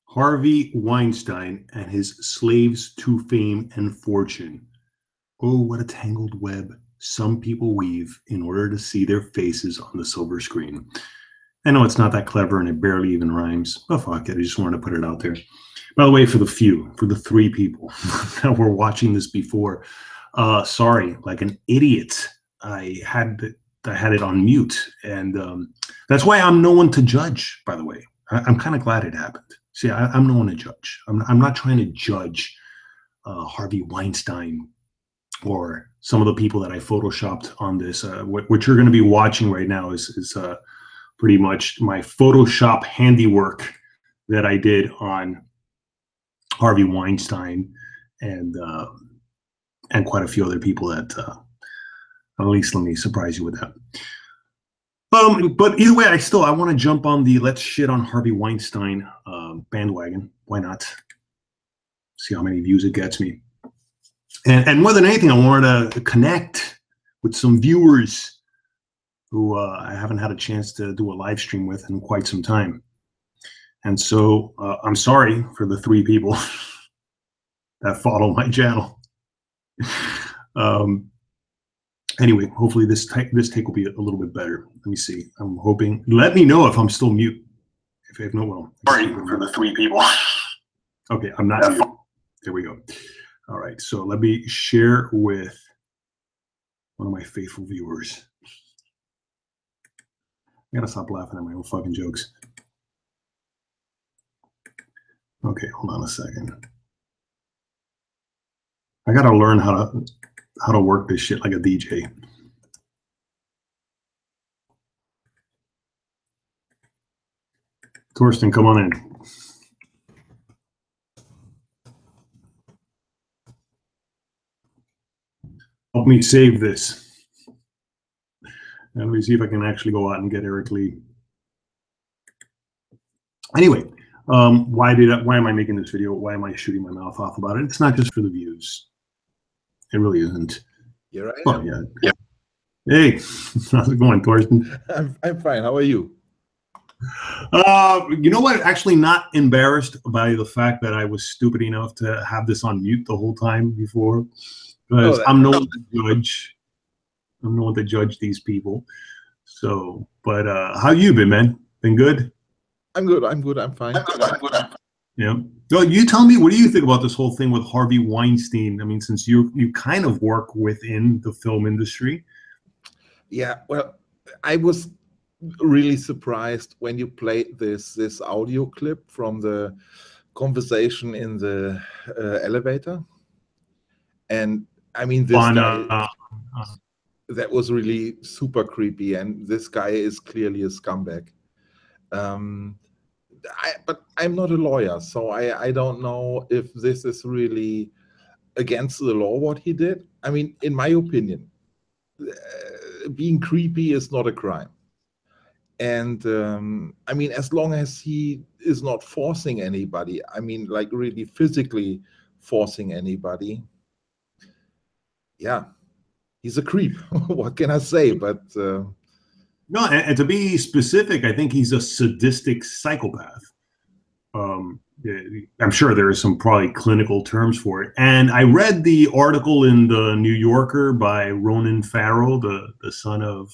Harvey Weinstein and his slaves to fame and fortune. Oh, what a tangled web some people weave in order to see their faces on the silver screen. I know it's not that clever and it barely even rhymes, but fuck it, I just wanted to put it out there. By the way, for the three people that were watching this before, sorry, like an idiot, I had it on mute, and that's why I'm no one to judge. By the way, I'm kind of glad it happened. See, I'm no one to judge. I'm not trying to judge Harvey Weinstein or some of the people that I photoshopped on this. What you're going to be watching right now is pretty much my Photoshop handiwork that I did on Harvey Weinstein and quite a few other people that at least let me surprise you with that. But either way, I want to jump on the let's shit on Harvey Weinstein bandwagon. Why not? See how many views it gets me. And more than anything, I wanted to connect with some viewers who I haven't had a chance to do a live stream with in quite some time. And so I'm sorry for the three people that follow my channel. Anyway, hopefully this take will be a little bit better. Let me see. I'm hoping. Let me know if I'm still mute. If no, well. Sorry for the three people. Okay, I'm not mute. There we go. All right, so let me share with one of my faithful viewers. I gotta stop laughing at my own fucking jokes. Okay, hold on a second. I gotta learn how to work this shit like a DJ. Torsten, come on in. Help me save this. Let me see if I can actually go out and get Eric Lee. Anyway, why am I making this video? Why am I shooting my mouth off about it? It's not just for the views. It really isn't. You're right. Oh, yeah. Hey, how's it going, Torsten? I'm fine. How are you? You know what? Actually, not embarrassed by the fact that I was stupid enough to have this on mute the whole time before, because I'm no one to judge. I'm no one to judge these people. So, but how you been, man? Been good? I'm good. I'm good. I'm fine. Yeah. Well, you tell me, what do you think about this whole thing with Harvey Weinstein? I mean, since you kind of work within the film industry. Yeah. Well, I was really surprised when you played this audio clip from the conversation in the elevator, and I mean this guy. That was really super creepy, and this guy is clearly a scumbag. But I'm not a lawyer, so I don't know if this is really against the law what he did. I mean, in my opinion, being creepy is not a crime. And I mean, as long as he is not forcing anybody, I mean, like really physically forcing anybody, yeah, he's a creep. What can I say? But no, and to be specific, I think he's a sadistic psychopath. I'm sure there are some probably clinical terms for it. And I read the article in the New Yorker by Ronan Farrow, the son of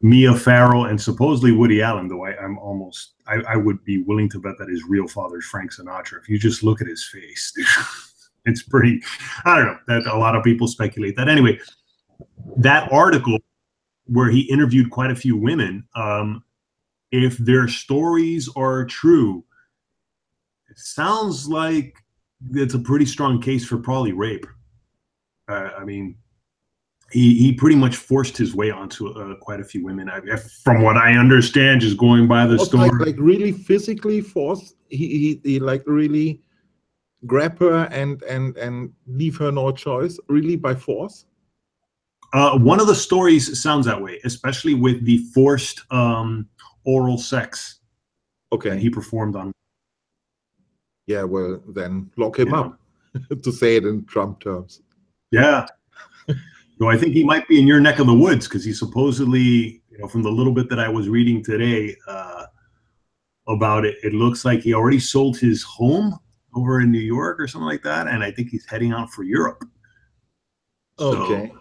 Mia Farrow and supposedly Woody Allen, though I would be willing to bet that his real father is Frank Sinatra. If you just look at his face, it's pretty, I don't know, that a lot of people speculate that. Anyway, that article where he interviewed quite a few women, if their stories are true, it sounds like it's a pretty strong case for probably rape. I mean, he pretty much forced his way onto quite a few women. From what I understand, just going by the story. Like really physically forced? He like really grab her and leave her no choice, really by force? One of the stories sounds that way, especially with the forced oral sex that he performed on. Yeah, well, then lock him up, to say it in Trump terms. Yeah. So I think he might be in your neck of the woods, because he supposedly, you know, from the little bit that I was reading today, about it. It looks like he already sold his home over in New York or something like that, and I think he's heading out for Europe. Okay. So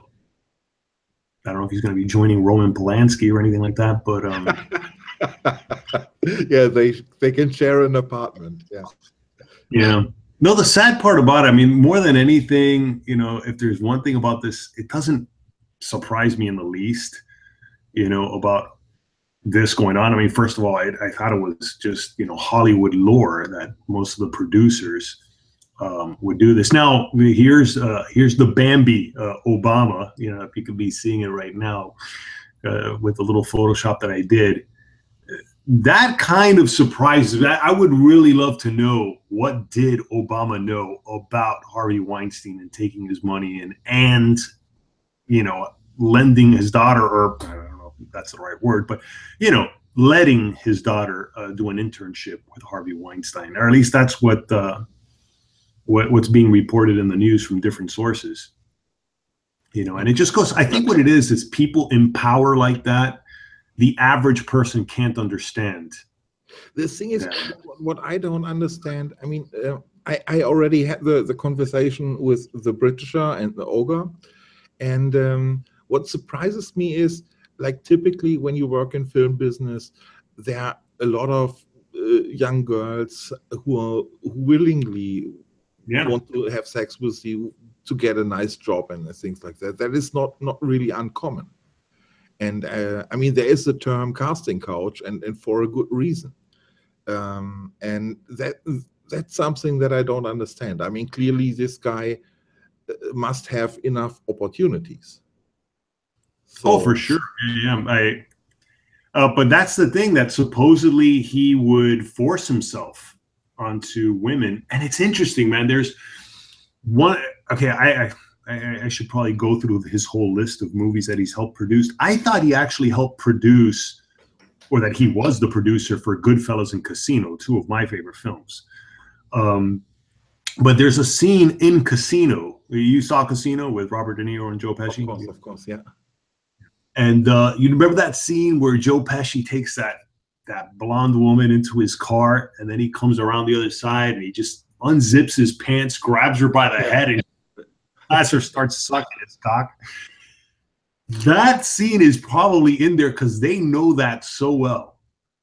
I don't know if he's going to be joining Roman Polanski or anything like that, but yeah, they can share an apartment. Yeah. yeah. No, the sad part about it, I mean, more than anything, you know, if there's one thing about this, it doesn't surprise me in the least, you know, about this going on. I mean, first of all, I thought it was just, you know, Hollywood lore that most of the producers would do this. Now, here's the Bambi Obama, you know, if you could be seeing it right now with the little Photoshop that I did. That kind of surprises me. I would really love to know, what did Obama know about Harvey Weinstein and taking his money and you know, lending his daughter, or I don't know if that's the right word, but you know, letting his daughter do an internship with Harvey Weinstein, or at least that's what's being reported in the news from different sources. You know, and it just goes. I think what it is people in power like that, the average person can't understand. The thing is, what I don't understand, I mean, I already had the conversation with the Britisher and the ogre, and what surprises me is, like, typically when you work in film business, there are a lot of young girls who willingly want to have sex with you to get a nice job and things like that. That is not really uncommon. And I mean, there is the term casting couch, and for a good reason. And that's something that I don't understand. I mean, clearly this guy must have enough opportunities. So, oh, for sure. Yeah, but that's the thing, that supposedly he would force himself onto women. And it's interesting, man. There's one. Okay, I should probably go through his whole list of movies that he's helped produce. I thought he actually helped produce, or that he was the producer for Goodfellas and Casino, two of my favorite films. But there's a scene in Casino. You saw Casino with Robert De Niro and Joe Pesci? Of course, yeah. And you remember that scene where Joe Pesci takes that blonde woman into his car, and then he comes around the other side and he just unzips his pants, grabs her by the head, and has her start sucking his cock. That scene is probably in there because they know that so well.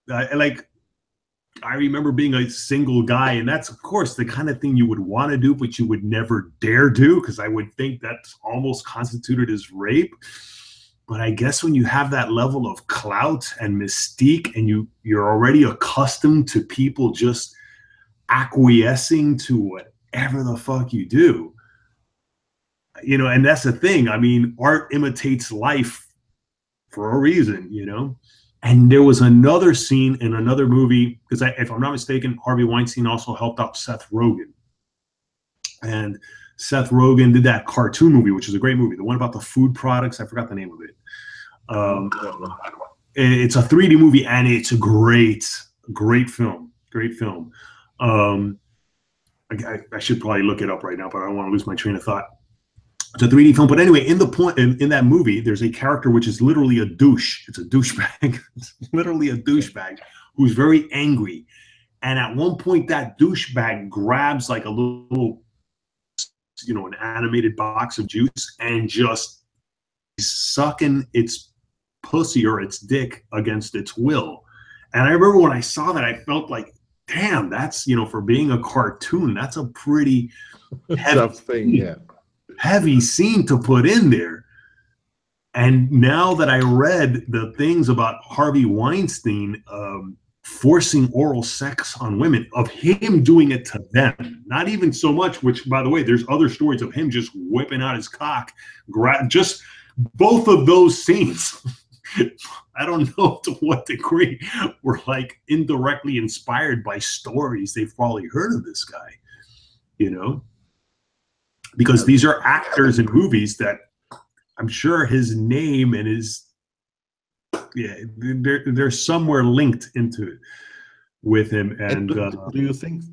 I remember being a single guy, and that's, of course, the kind of thing you would want to do, but you would never dare do, because I would think that's almost constituted as rape. But I guess when you have that level of clout and mystique, and you're already accustomed to people just acquiescing to whatever the fuck you do, you know, and that's the thing. I mean, art imitates life for a reason, you know. And there was another scene in another movie, because if I'm not mistaken, Harvey Weinstein also helped out Seth Rogen. And Seth Rogen did that cartoon movie, which is a great movie, the one about the food products. I forgot the name of it. It's a 3D movie, and it's a great film. Great film. I should probably look it up right now, but I don't want to lose my train of thought. It's a 3D film, but anyway, in that movie, there's a character which is literally a douche. It's a douchebag. It's literally a douchebag who's very angry. And at one point, that douchebag grabs like a little, you know, an animated box of juice and just sucking its pussy or its dick against its will. And I remember when I saw that, I felt like, damn, that's, you know, for being a cartoon, that's a pretty tough thing, yeah. Heavy scene to put in there. And now that I read the things about Harvey Weinstein forcing oral sex on women, of him doing it to them, not even so much, which, by the way, there's other stories of him just whipping out his cock, just both of those scenes. I don't know to what degree were like indirectly inspired by stories they've probably heard of this guy, you know. Because these are actors in movies that I'm sure his name and his, yeah, they're somewhere linked into it with him. And do you think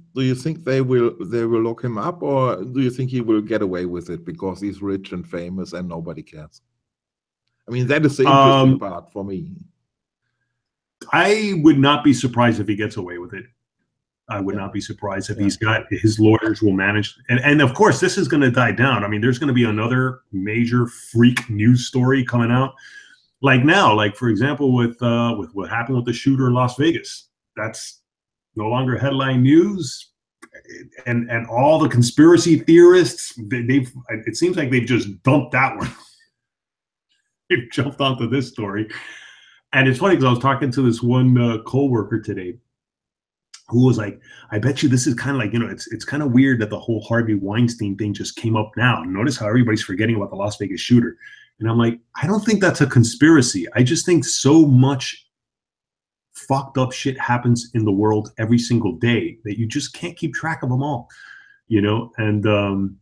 they will lock him up, or do you think he will get away with it because he's rich and famous and nobody cares? I mean, that is the interesting part for me. I would not be surprised if he gets away with it. I would not be surprised if he's got his lawyers will manage. And of course, this is going to die down. I mean, there's going to be another major freak news story coming out. Like now, like for example, with what happened with the shooter in Las Vegas. That's no longer headline news. And all the conspiracy theorists, it seems like they've just dumped that one. They've jumped onto this story. And it's funny because I was talking to this one co-worker today who was like, I bet you this is kind of like, it's kind of weird that the whole Harvey Weinstein thing just came up now. Notice how everybody's forgetting about the Las Vegas shooter. And I'm like, I don't think that's a conspiracy. I just think so much fucked up shit happens in the world every single day that you just can't keep track of them all, and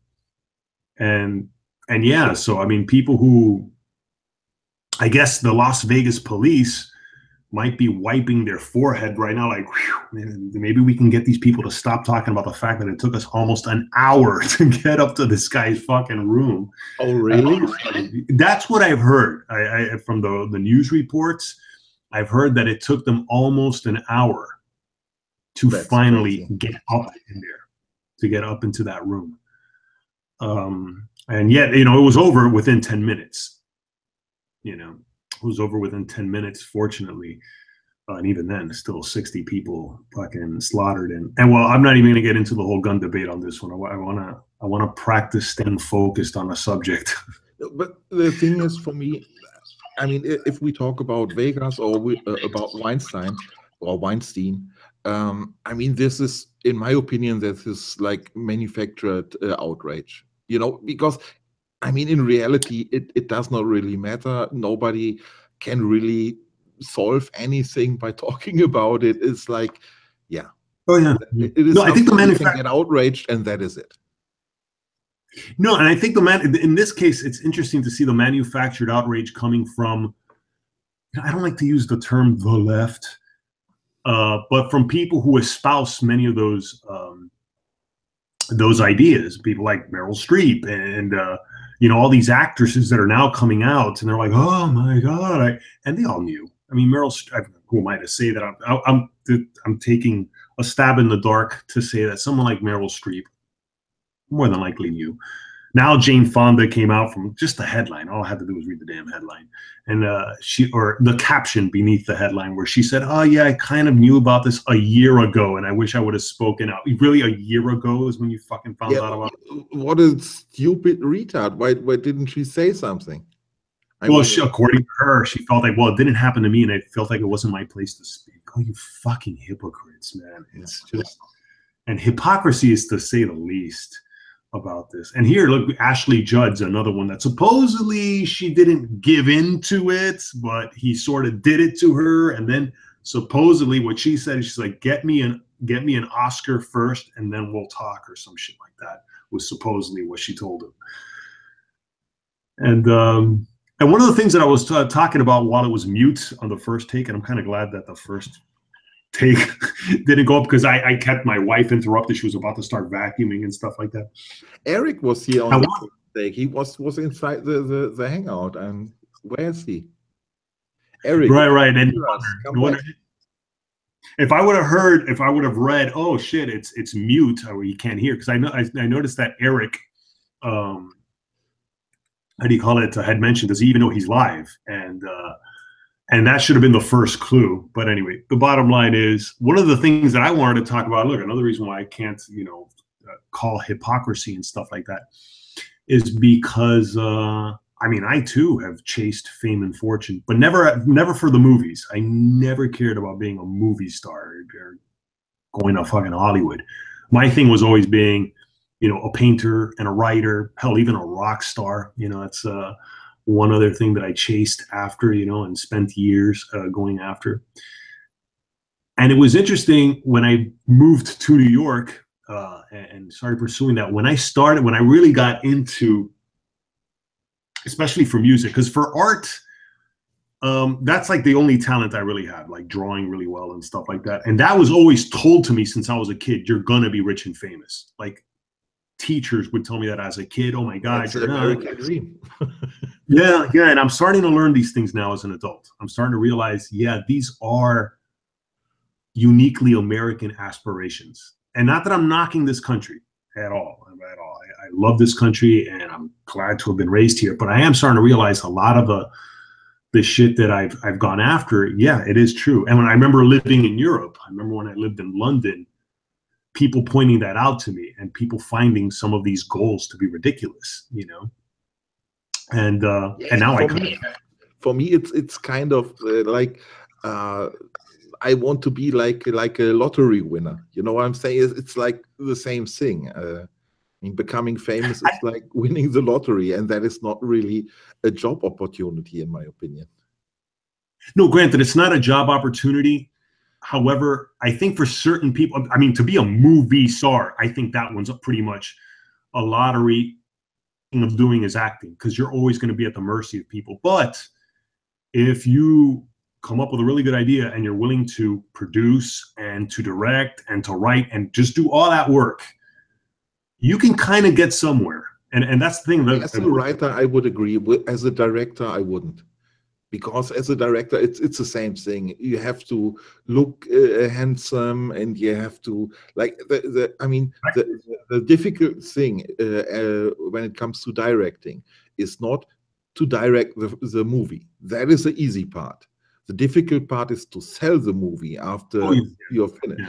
yeah. So, I mean, people who, I guess the Las Vegas police might be wiping their forehead right now, like, whew, maybe we can get these people to stop talking about the fact that it took us almost an hour to get up to this guy's fucking room. Oh, really? That's what I've heard. I from the news reports. I've heard that it took them almost an hour to finally get up in there, to get up into that room. And yet, it was over within 10 minutes. It was over within 10 minutes, fortunately. And even then, still 60 people fucking slaughtered. And well, I'm not even going to get into the whole gun debate on this one. I want to practice staying focused on a subject. But the thing is, for me, I mean, if we talk about Vegas or about Weinstein, I mean, this is, in my opinion, this is like manufactured outrage, because, I mean, in reality, it does not really matter. Nobody can really solve anything by talking about it. It's like, yeah. Oh, yeah. It is. No, I think the manufacturer can get outraged, and that is it. No, and I think in this case, it's interesting to see the manufactured outrage coming from, I don't like to use the term the left, but from people who espouse many of those ideas, people like Meryl Streep and, all these actresses that are now coming out and they're like, oh my God. And they all knew. I mean, Meryl Streep, who am I to say that I'm taking a stab in the dark to say that someone like Meryl Streep more than likely knew. Now Jane Fonda came out from just the headline. All I had to do was read the damn headline. And or the caption beneath the headline where she said, oh yeah, I kind of knew about this a year ago and I wish I would have spoken out. Really, a year ago is when you fucking found out about it? What a stupid retard. Why didn't she say something? According to her, she felt like, well, it didn't happen to me and I felt like it wasn't my place to speak. Oh, you fucking hypocrites, man. It's just, and hypocrisy is to say the least about this. And here, look, Ashley Judd's another one that supposedly she didn't give into it, but he sort of did it to her. And then supposedly what she said is, she's like, get me an Oscar first and then we'll talk, or some shit like that, was supposedly what she told him. And one of the things that I was talking about while it was mute on the first take, and I'm kind of glad that the first take didn't go up because I kept my wife interrupted. She was about to start vacuuming and stuff like that. Eric was here on the take. He was inside the hangout. And where is he? Eric. Right. And if I would have read, oh shit, it's mute, or you can't hear, because I noticed that Eric, how do you call it, had mentioned, does he even know he's live? And that should have been the first clue. But anyway, the bottom line is, one of the things that I wanted to talk about, look, another reason why I can't, call hypocrisy and stuff like that, is because, I mean, I too have chased fame and fortune, but never for the movies. I never cared about being a movie star or going to fucking Hollywood. My thing was always being, a painter and a writer, hell, even a rock star. It's one other thing that I chased after, and spent years going after. And it was interesting when I moved to New York and started pursuing that. When I really got into, especially for music, because for art, that's like the only talent I really have, like drawing really well and stuff like that. And that was always told to me since I was a kid, you're gonna be rich and famous. Like, teachers would tell me that as a kid. Oh my God, That's an American dream. Yeah, yeah. And I'm starting to learn these things now as an adult. I'm starting to realize, yeah, these are uniquely American aspirations. And not that I'm knocking this country at all. I love this country and I'm glad to have been raised here. But I am starting to realize a lot of the shit that I've gone after. Yeah, it is true. And when I remember living in Europe, I remember when I lived in London, people pointing that out to me and people finding some of these goals to be ridiculous, you know. And now for me, it's kind of like I want to be like a lottery winner. You know what I'm saying? It's like the same thing. I mean, becoming famous is like winning the lottery, and that is not really a job opportunity, in my opinion. No, granted, it's not a job opportunity. However, I think for certain people, I mean, to be a movie star, I think that one's pretty much a lottery of doing is acting, because you're always going to be at the mercy of people. But if you come up with a really good idea and you're willing to produce and to direct and to write and just do all that work, you can kind of get somewhere. And that's the thing. As a writer, I would agree. As a director, I wouldn't. Because as a director, it's the same thing. You have to look handsome, and you have to like the difficult thing when it comes to directing is not to direct the movie. That is the easy part. The difficult part is to sell the movie after you're finished.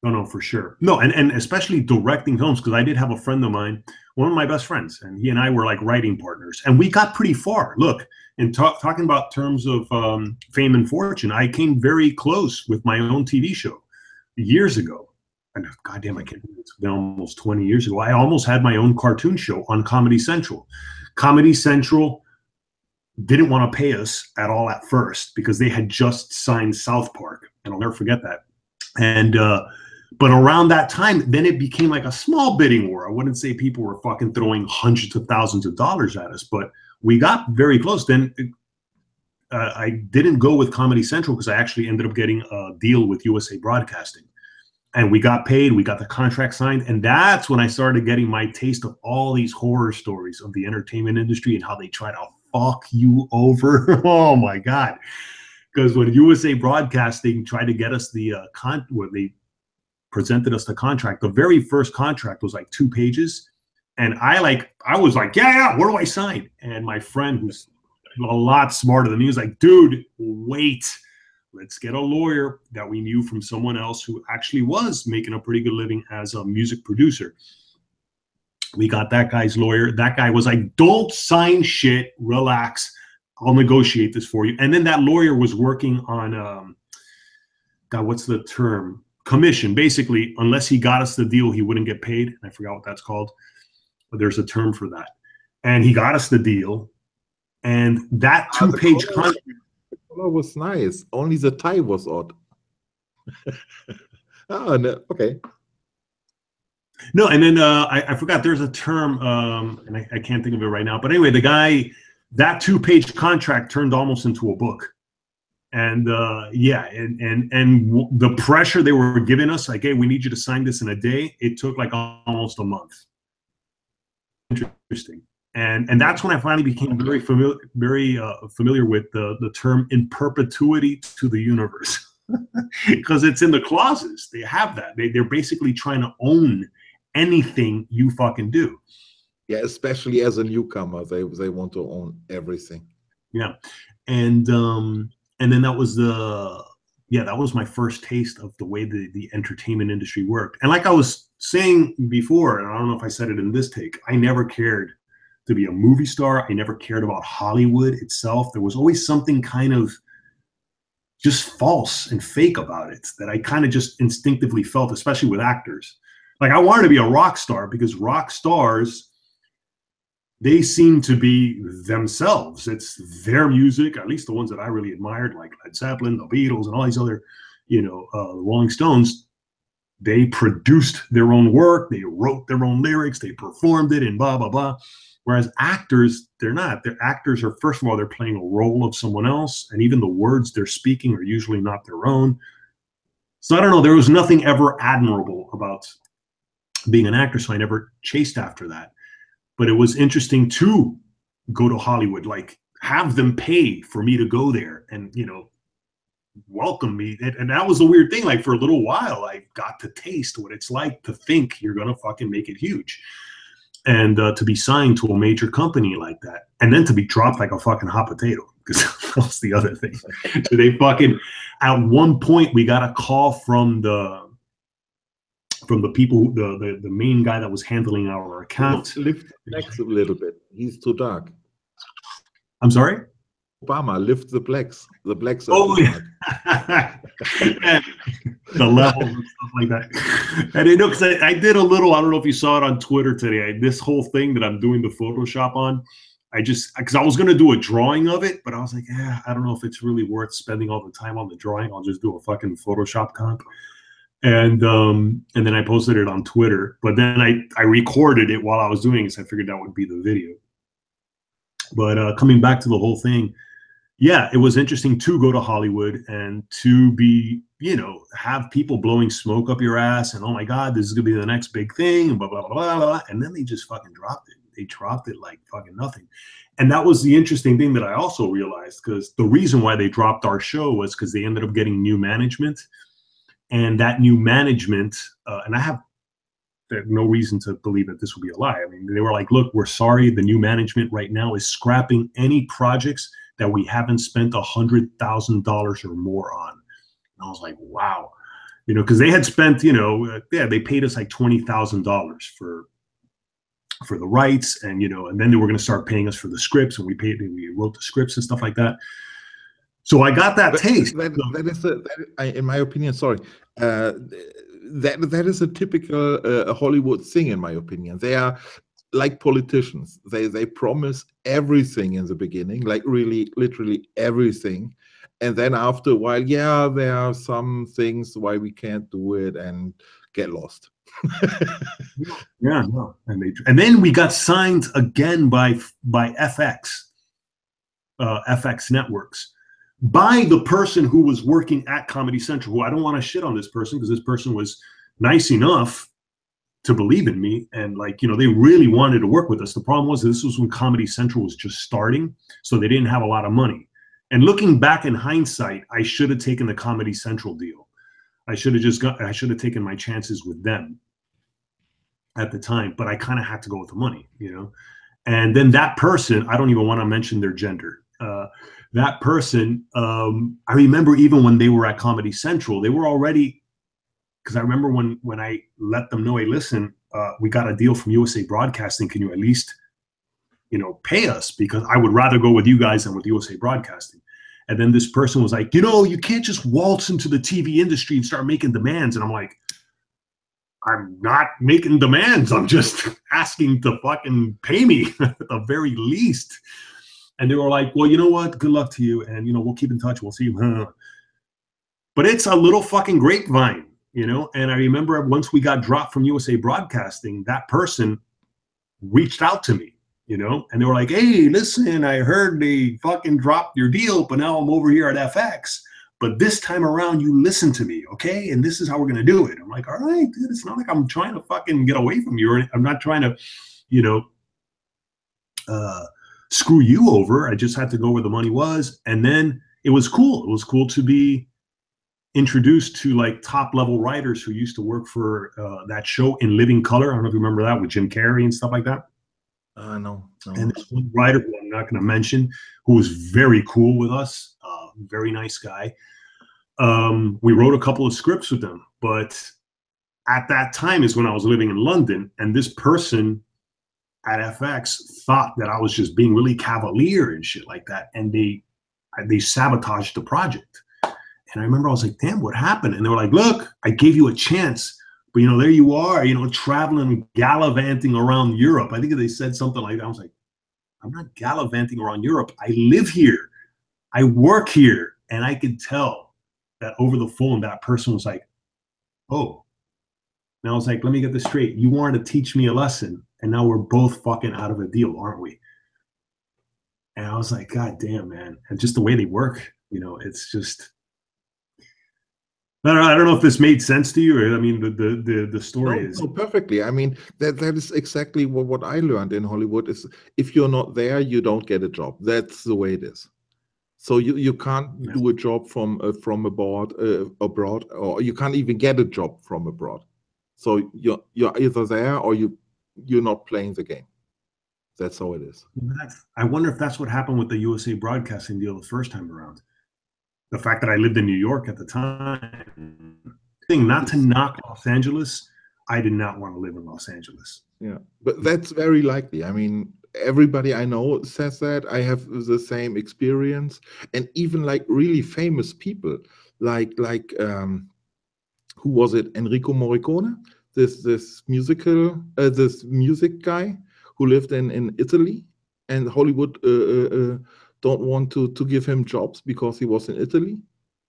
Yeah. No, for sure. No, and especially directing films, because I did have a friend of mine, one of my best friends, and he and I were like writing partners, and we got pretty far. Look, in talking about terms of fame and fortune, I came very close with my own TV show years ago. And goddamn, I can't believe it's been almost 20 years ago. I almost had my own cartoon show on Comedy Central. Comedy Central didn't want to pay us at all at first because they had just signed South Park, and I'll never forget that. And but around that time, then it became like a small bidding war. I wouldn't say people were fucking throwing hundreds of thousands of dollars at us, but we got very close. Then I didn't go with Comedy Central because I actually ended up getting a deal with USA Broadcasting. And we got paid, we got the contract signed, and that's when I started getting my taste of all these horror stories of the entertainment industry and how they try to fuck you over. Oh my God. Because when USA Broadcasting tried to get us the where they presented us the contract, the very first contract was like 2 pages. And I was like, yeah, where do I sign? And my friend, who's a lot smarter than me, was like, dude, wait. Let's get a lawyer that we knew from someone else who actually was making a pretty good living as a music producer. We got that guy's lawyer. That guy was like, don't sign shit, relax. I'll negotiate this for you. And then that lawyer was working on, God, what's the term? Commission. Basically, unless he got us the deal, he wouldn't get paid. I forgot what that's called, but there's a term for that. And he got us the deal. And that 2-page contract. That was nice. Only the tie was odd. Oh, no. Okay. No, and then I forgot there's a term, and I can't think of it right now. But anyway, the guy, that 2-page contract turned almost into a book. And yeah, and the pressure they were giving us, like, hey, we need you to sign this in a day. It took like almost a month. Interesting. And that's when I finally became very familiar with the term in perpetuity to the universe, because it's in the clauses. They have that. They're basically trying to own anything you fucking do. Yeah, especially as a newcomer, they want to own everything. Yeah, and then that was that was my first taste of the way the entertainment industry worked. And like I was saying before, and I don't know if I said it in this take, I never cared to be a movie star. I never cared about Hollywood itself. There was always something kind of just false and fake about it that I kind of just instinctively felt, especially with actors. Like I wanted to be a rock star because rock stars, they seem to be themselves. It's their music, at least the ones that I really admired, like Led Zeppelin, the Beatles, and all these other, Rolling Stones. They produced their own work. They wrote their own lyrics. They performed it and blah, blah, blah. Whereas actors, they're not. Their actors are, first of all, they're playing a role of someone else. And even the words they're speaking are usually not their own. So I don't know. There was nothing ever admirable about being an actor, so I never chased after that. But it was interesting to go to Hollywood, like have them pay for me to go there and, you know, welcome me. And that was the weird thing. Like for a little while, I got to taste what it's like to think you're going to fucking make it huge. And to be signed to a major company like that, and then to be dropped like a fucking hot potato, because that's the other thing. So they fucking, at one point, we got a call from the people, the main guy that was handling our account. Lift the blacks a little bit. He's too dark. I'm sorry? Obama, lift the blacks. The blacks are oh, too yeah. The levels and stuff like that. And you know, because I did a little, I don't know if you saw it on Twitter today, this whole thing that I'm doing the Photoshop on, because I was going to do a drawing of it, but I was like, yeah, I don't know if it's really worth spending all the time on the drawing. I'll just do a fucking Photoshop comp. And then I posted it on Twitter, but then I recorded it while I was doing it, so I figured that would be the video. But coming back to the whole thing, yeah, it was interesting to go to Hollywood and to be, you know, have people blowing smoke up your ass and, oh my God, this is gonna be the next big thing, and blah, blah, blah, blah, blah. And then they just fucking dropped it. They dropped it like fucking nothing. And that was the interesting thing that I also realized, because the reason why they dropped our show was because they ended up getting new management. And that new management, and I have no reason to believe that this will be a lie. I mean, they were like, look, we're sorry. The new management right now is scrapping any projects that we haven't spent $100,000 or more on. And I was like, wow, you know, because they had spent, you know, yeah, they paid us like $20,000 for the rights, and you know, and then they were going to start paying us for the scripts, and we wrote the scripts and stuff like that. So I got that taste. That is, in my opinion, sorry, that is a typical Hollywood thing, in my opinion. They are like politicians. They promise everything in the beginning, like really, literally everything, and then after a while, yeah, there are some things why we can't do it, and get lost. Yeah, no, and then we got signed again by FX Networks, by the person who was working at Comedy Central, who I don't want to shit on this person, because this person was nice enough to believe in me, and like, you know, they really wanted to work with us. The problem was this was when Comedy Central was just starting, so they didn't have a lot of money. And looking back in hindsight, I should have taken the Comedy Central deal. I should have taken my chances with them at the time, but I kind of had to go with the money, you know. And then that person, I don't even want to mention their gender. That person, I remember even when they were at Comedy Central, they were already, because I remember when I let them know, hey, listen, we got a deal from USA Broadcasting. Can you at least, you know, pay us? Because I would rather go with you guys than with USA Broadcasting. And then this person was like, you know, you can't just waltz into the TV industry and start making demands. And I'm like, I'm not making demands. I'm just asking to fucking pay me at the very least. And they were like, well, you know what? Good luck to you. And, you know, we'll keep in touch. We'll see you. But it's a little fucking grapevine, you know? And I remember once we got dropped from USA Broadcasting, that person reached out to me, you know? And they were like, hey, listen, I heard they fucking dropped your deal, but now I'm over here at FX. But this time around, you listen to me, okay? And this is how we're going to do it. I'm like, all right, dude, it's not like I'm trying to fucking get away from you. Or I'm not trying to, you know, screw you over. I just had to go where the money was. And then it was cool. It was cool to be introduced to like top level writers who used to work for that show In Living Color. I don't know if you remember that, with Jim Carrey and stuff like that. No. And this one writer, who I'm not going to mention, who was very cool with us, very nice guy. We wrote a couple of scripts with them, but at that time is when I was living in London, and this person at FX thought that I was just being really cavalier and shit like that, and they sabotaged the project. And I remember I was like, damn, what happened? And they were like, look, I gave you a chance, but you know, there you are, you know, traveling, gallivanting around Europe. I think they said something like that. I was like, I'm not gallivanting around Europe. I live here. I work here. And I could tell that over the phone, that person was like, oh. And I was like, let me get this straight. You wanted to teach me a lesson, and now we're both fucking out of a deal, aren't we? And I was like, God damn, man. And just the way they work, you know, it's just, I don't know if this made sense to you. Or, I mean, the story is No, perfectly. I mean, that is exactly what I learned in Hollywood is if you're not there, you don't get a job. That's the way it is. So you can't do a job from abroad, or you can't even get a job from abroad. So you're either there or you're not playing the game. That's how it is. I wonder if that's what happened with the USA Broadcasting deal the first time around. The fact that I lived in New York at the time. Not to knock Los Angeles, I did not want to live in Los Angeles. Yeah, but that's very likely. I mean, everybody I know says that. I have the same experience, and even like really famous people, like who was it? Enrico Morricone, this music guy who lived in Italy, and Hollywood don't want to give him jobs because he was in Italy.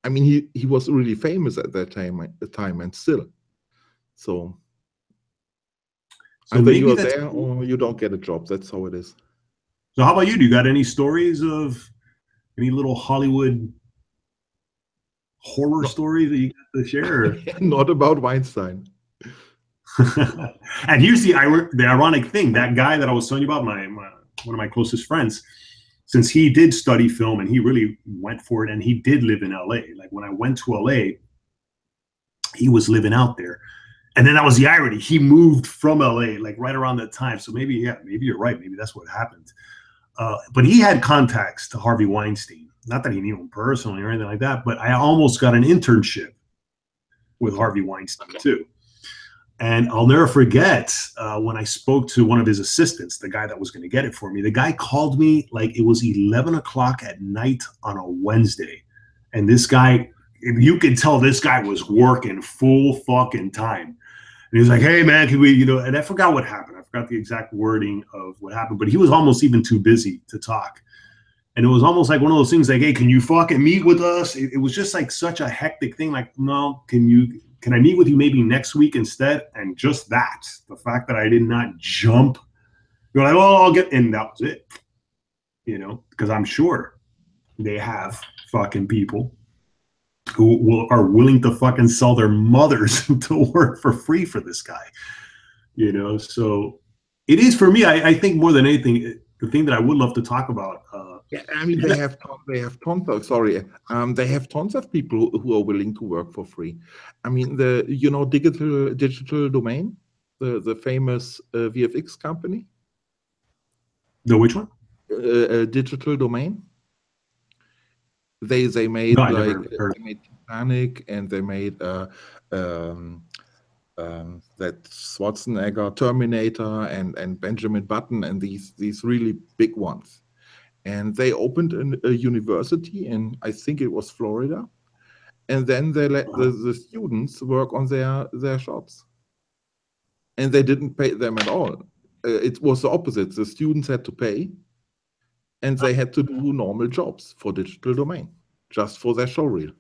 I mean, he was really famous at that time and still. So either you are there or you don't get a job. That's how it is. So how about you? Do you got any stories of any little Hollywood horror stories that you got to share? Not about Weinstein. And here's the ironic thing. That guy that I was telling you about, one of my closest friends, since he did study film and he really went for it, and he did live in LA. Like when I went to LA, he was living out there. And then that was the irony. He moved from LA like right around that time. So maybe you're right. Maybe that's what happened. But he had contacts to Harvey Weinstein. Not that he knew him personally or anything like that, but I almost got an internship with Harvey Weinstein too. And I'll never forget when I spoke to one of his assistants, the guy that was going to get it for me. The guy called me like it was 11 o'clock at night on a Wednesday. And this guy, you could tell this guy was working full fucking time. And he was like, hey, man, can we, and I forgot what happened. I forgot the exact wording of what happened, but he was almost even too busy to talk. And it was almost like one of those things like, hey, can you fucking meet with us? It was just like such a hectic thing. Like, no, can I meet with you maybe next week instead? And just that, the fact that I did not jump, you're like, oh, I'll get, and that was it. Because I'm sure they have fucking people who are willing to fucking sell their mothers to work for free for this guy. So it is for me, I think more than anything, the thing that I would love to talk about. Yeah, I mean, they have tons of people who are willing to work for free. I mean, digital domain, the famous VFX company. The which one? Digital domain. They made they made Titanic, and they made that Schwarzenegger Terminator and Benjamin Button, and these really big ones. And they opened a university in, I think it was Florida, and then they let the students work on their shops, and they didn't pay them at all. It was the opposite. The students had to pay, and they had to do normal jobs for digital domain, just for their showreel.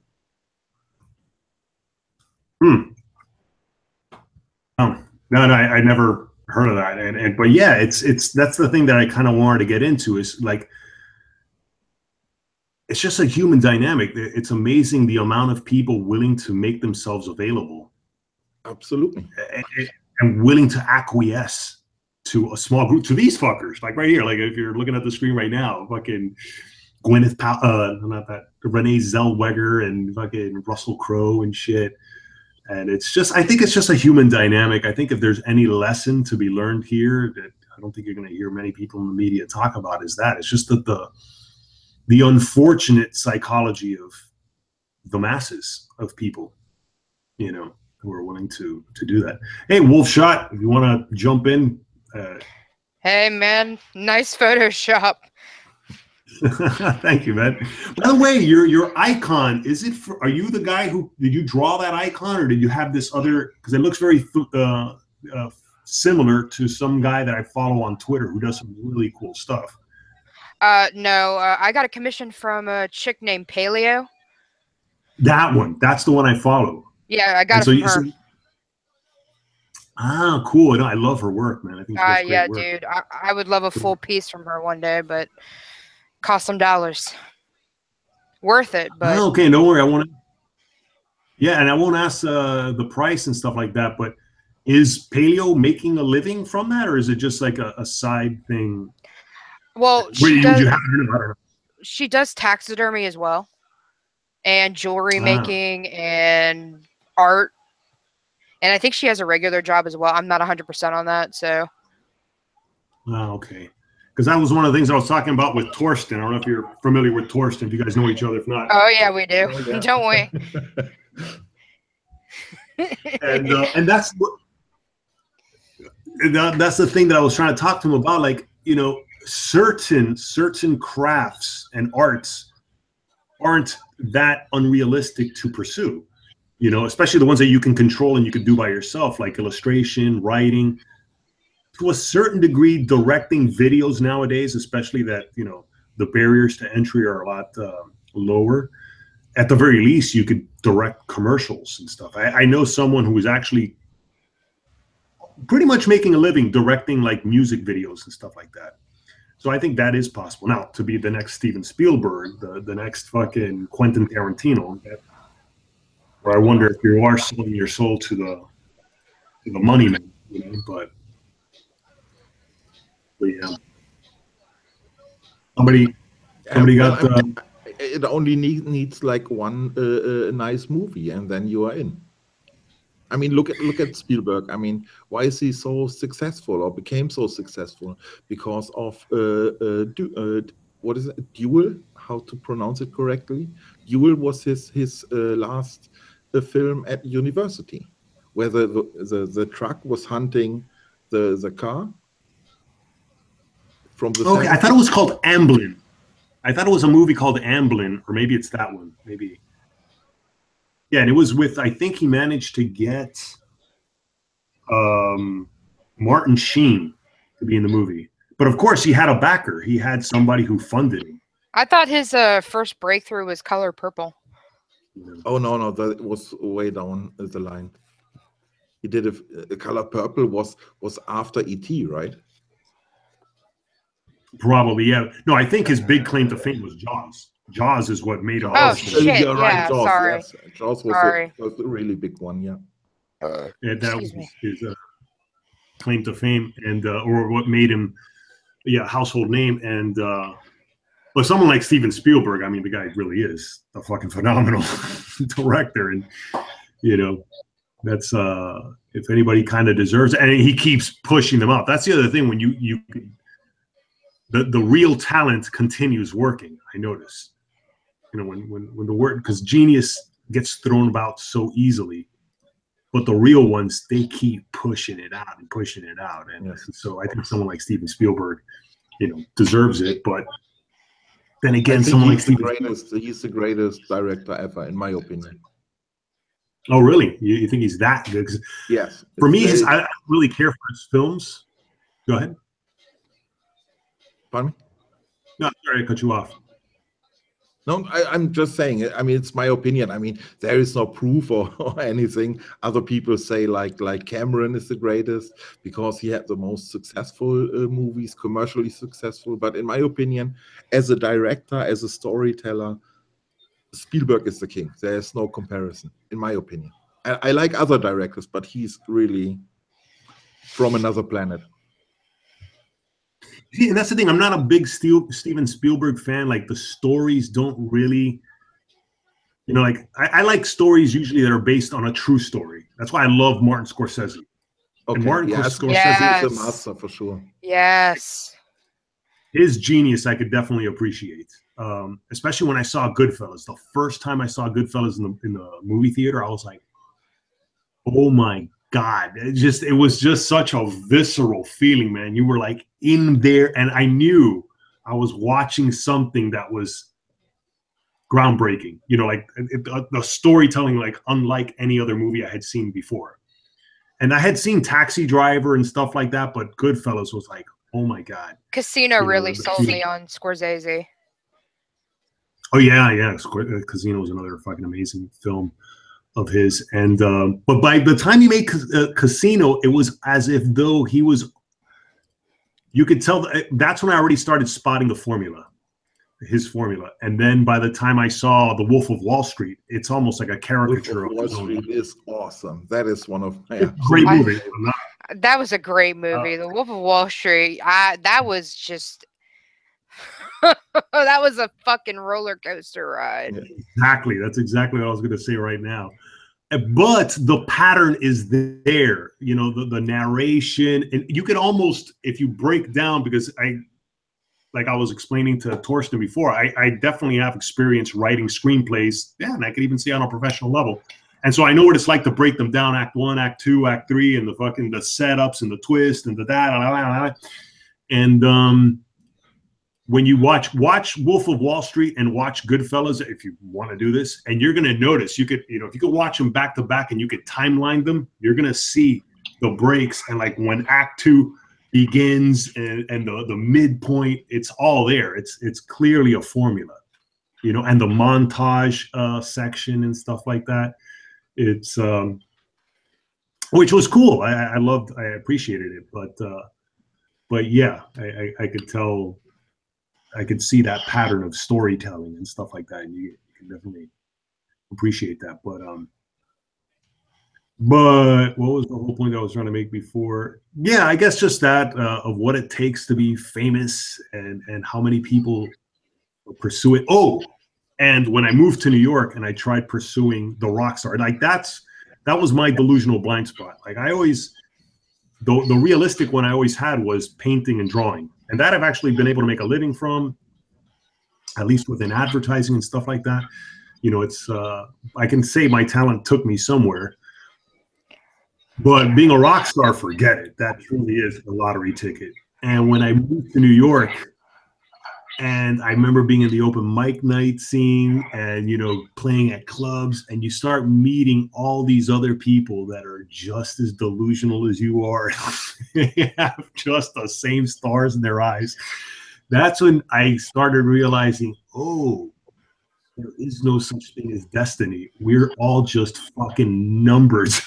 No, I never heard of that. But yeah, that's the thing that I kind of wanted to get into is like, it's just a human dynamic. It's amazing the amount of people willing to make themselves available. Absolutely. And willing to acquiesce to a small group, to these fuckers, like right here. Like if you're looking at the screen right now, fucking Renee Zellweger and fucking Russell Crowe and shit. And I think it's just a human dynamic. I think if there's any lesson to be learned here that I don't think you're going to hear many people in the media talk about is that it's just that the unfortunate psychology of the masses of people, who are willing to do that. Hey, Wolfshot, if you want to jump in. Hey, man, nice Photoshop. Thank you, man. By the way, your icon, are you the guy did you draw that icon, or did you have this other, because it looks very similar to some guy that I follow on Twitter who does some really cool stuff. No, I got a commission from a chick named Paleo. That one. That's the one I follow. Yeah, I got it from her. Cool. No, I love her work, man. I think she does great work. Dude. I would love a full piece from her one day, but cost some dollars. Worth it, but okay, don't worry. Yeah, and I won't ask the price and stuff like that, but is Paleo making a living from that, or is it just like a side thing? Well, Where she would you does. have it? I don't know. She does taxidermy as well, and jewelry Ah, making, and art. And I think she has a regular job as well. I'm not 100% on that, so. okay. Because that was one of the things I was talking about with Torsten. I don't know if you're familiar with Torsten. If you guys know each other, if not. Oh yeah, we do, Oh, yeah. don't we? And that's that's the thing that I was trying to talk to him about. Like, you know, certain crafts and arts aren't that unrealistic to pursue. You know, especially the ones that you can control and you can do by yourself, like illustration, writing. To a certain degree, directing videos nowadays, especially that, you know, the barriers to entry are a lot lower. At the very least, you could direct commercials and stuff. I know someone who was actually pretty much making a living directing like music videos and stuff like that. So I think that is possible. Now, to be the next Steven Spielberg, the next fucking Quentin Tarantino, where I wonder if you are selling your soul to the money man, you know, but yeah. Somebody got it only needs like one nice movie, and then you are in. I mean, look at Spielberg. I mean, why is he so successful or became so successful? Because of what is it? Duel? How to pronounce it correctly? Duel was his last film at university, where the truck was hunting the car from the. Okay, 70s. I thought it was called Amblin. I thought it was a movie called Amblin, or maybe it's that one. Maybe. Yeah, and it was with, I think he managed to get Martin Sheen to be in the movie. But of course, he had a backer. He had somebody who funded him. I thought his first breakthrough was Color Purple. Oh no, that was way down the line. He did a Color Purple was after E.T., right? Probably, yeah. No, I think his big claim to fame was Jaws. Jaws is what made all. Oh this. shit! You're right, Yeah, Jaws. sorry. Yes. Jaws was a really big one. Yeah. Yeah, that was Excuse me. his claim to fame, and or what made him, household name. And but someone like Steven Spielberg, I mean, the guy really is a fucking phenomenal director, and you know, that's if anybody kind of deserves it, and he keeps pushing them out. That's the other thing when you the real talent continues working. I notice, you know, when the word, because genius gets thrown about so easily. But the real ones, they keep pushing it out and pushing it out. And Yes. so I think someone like Steven Spielberg, you know, deserves it. But then I again, think someone like he's the Steven greatest. He's the greatest director ever, in my opinion. Oh, really? You think he's that good? 'Cause Yes. for me, I don't really care for his films. Go ahead. Pardon me? No, sorry, I cut you off. No, I'm just saying. I mean, it's my opinion. I mean, there is no proof or anything. Other people say like Cameron is the greatest because he had the most successful movies, commercially successful. But in my opinion, as a director, as a storyteller, Spielberg is the king. There is no comparison, in my opinion. I like other directors, but he's really from another planet. See, and that's the thing. I'm not a big Steven Spielberg fan. Like the stories don't really, you know, like I like stories usually that are based on a true story. That's why I love Martin Scorsese. Okay, And Martin yes, Scorsese, Yes. he's a master for sure. Yes. his genius I could definitely appreciate. Especially when I saw Goodfellas. The first time I saw Goodfellas in the movie theater, I was like, oh my God. It was just such a visceral feeling, man. You were like in there, and I knew I was watching something that was groundbreaking. You know, like the storytelling, like unlike any other movie I had seen before. And I had seen Taxi Driver and stuff like that, but Goodfellas was like, oh my God. Casino You know, really the sold feeling. me on Scorsese. Oh yeah. Casino was another fucking amazing film of his. And but by the time he made Casino, it was as if though you could tell that's when I already started spotting the formula. his formula. And then by the time I saw The Wolf of Wall Street, it's almost like a caricature of Wall Street is awesome. That is one of my great movie. That was a great movie. The Wolf of Wall Street. That was just that was a fucking roller coaster ride. Exactly. That's exactly what I was going to say right now. But the pattern is there, you know, the narration, and you could almost, if you break down, because like I was explaining to Torsten before, I definitely have experience writing screenplays. Yeah, and I could even see on a professional level. And so I know what it's like to break them down, act 1, act 2, act 3, and the setups and the twist and the that. And when you watch Wolf of Wall Street and watch Goodfellas, if you want to do this, and you're going to notice, you could, you know, if you could watch them back to back and you could timeline them, you're going to see the breaks, and like when act 2 begins and the midpoint, it's all there. It's clearly a formula, you know, and the montage section and stuff like that. It's which was cool. I appreciated it, but yeah, I could tell. I could see that pattern of storytelling and stuff like that, and you can definitely appreciate that. But what was the whole point that I was trying to make before? Yeah, I guess just that of what it takes to be famous and how many people pursue it. Oh, and when I moved to New York and I tried pursuing the rock star, like that was my delusional blind spot. Like I always, the realistic one I always had was painting and drawing. And that I've actually been able to make a living from, at least within advertising and stuff like that. You know, it's I can say my talent took me somewhere. But being a rock star, forget it. That truly is a lottery ticket. And when I moved to New York, and I remember being in the open mic night scene and, you know, playing at clubs, and you start meeting all these other people that are just as delusional as you are. They have just the same stars in their eyes. That's when I started realizing, oh, there is no such thing as destiny. We're all just fucking numbers.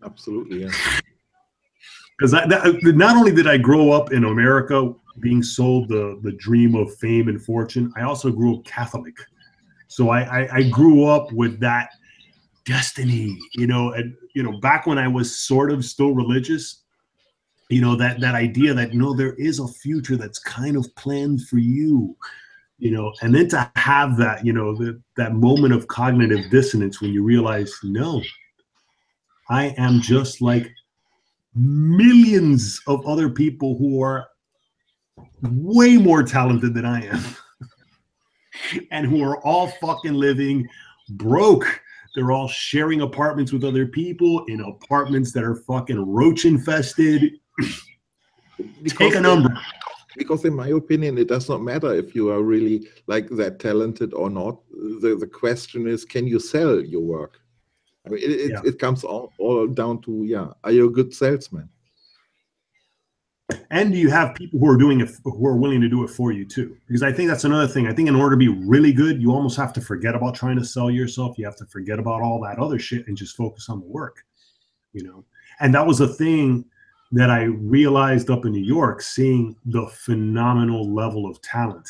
Absolutely, yeah. Because not only did I grow up in America being sold the dream of fame and fortune, I also grew up Catholic. So I grew up with that destiny, you know, and, you know, back when I was sort of still religious, you know, that idea that, no, there is a future that's kind of planned for you, you know, and then to have that, you know, that moment of cognitive dissonance when you realize, no, I am just like millions of other people who are way more talented than I am and who are all fucking living broke. They're all sharing apartments with other people in apartments that are fucking roach infested. Take a number. Because in my opinion, it does not matter if you are really like that talented or not. The question is, can you sell your work? I mean, it comes all down to, yeah, are you a good salesman? And do you have people who are doing it, who are willing to do it for you too? Because I think that's another thing. I think in order to be really good, you almost have to forget about trying to sell yourself. You have to forget about all that other shit and just focus on the work, you know? And that was a thing that I realized up in New York, seeing the phenomenal level of talent.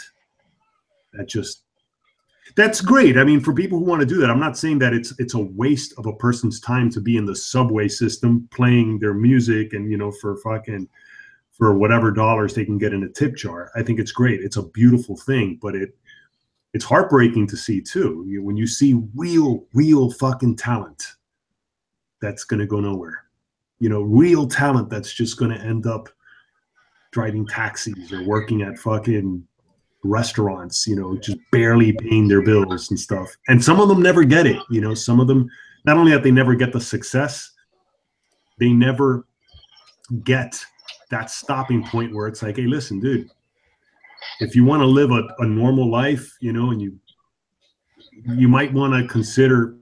That's great. I mean, for people who want to do that, I'm not saying that it's a waste of a person's time to be in the subway system playing their music and, you know, for whatever dollars they can get in a tip jar. I think it's great. It's a beautiful thing, but it's heartbreaking to see too. When you see real fucking talent that's going to go nowhere, you know, real talent that's just going to end up driving taxis or working at fucking restaurants, you know, just barely paying their bills and stuff. And some of them never get it. You know, some of them, not only that they never get the success, they never get that stopping point where it's like, hey, listen, dude, if you want to live a normal life, you know, and you might want to consider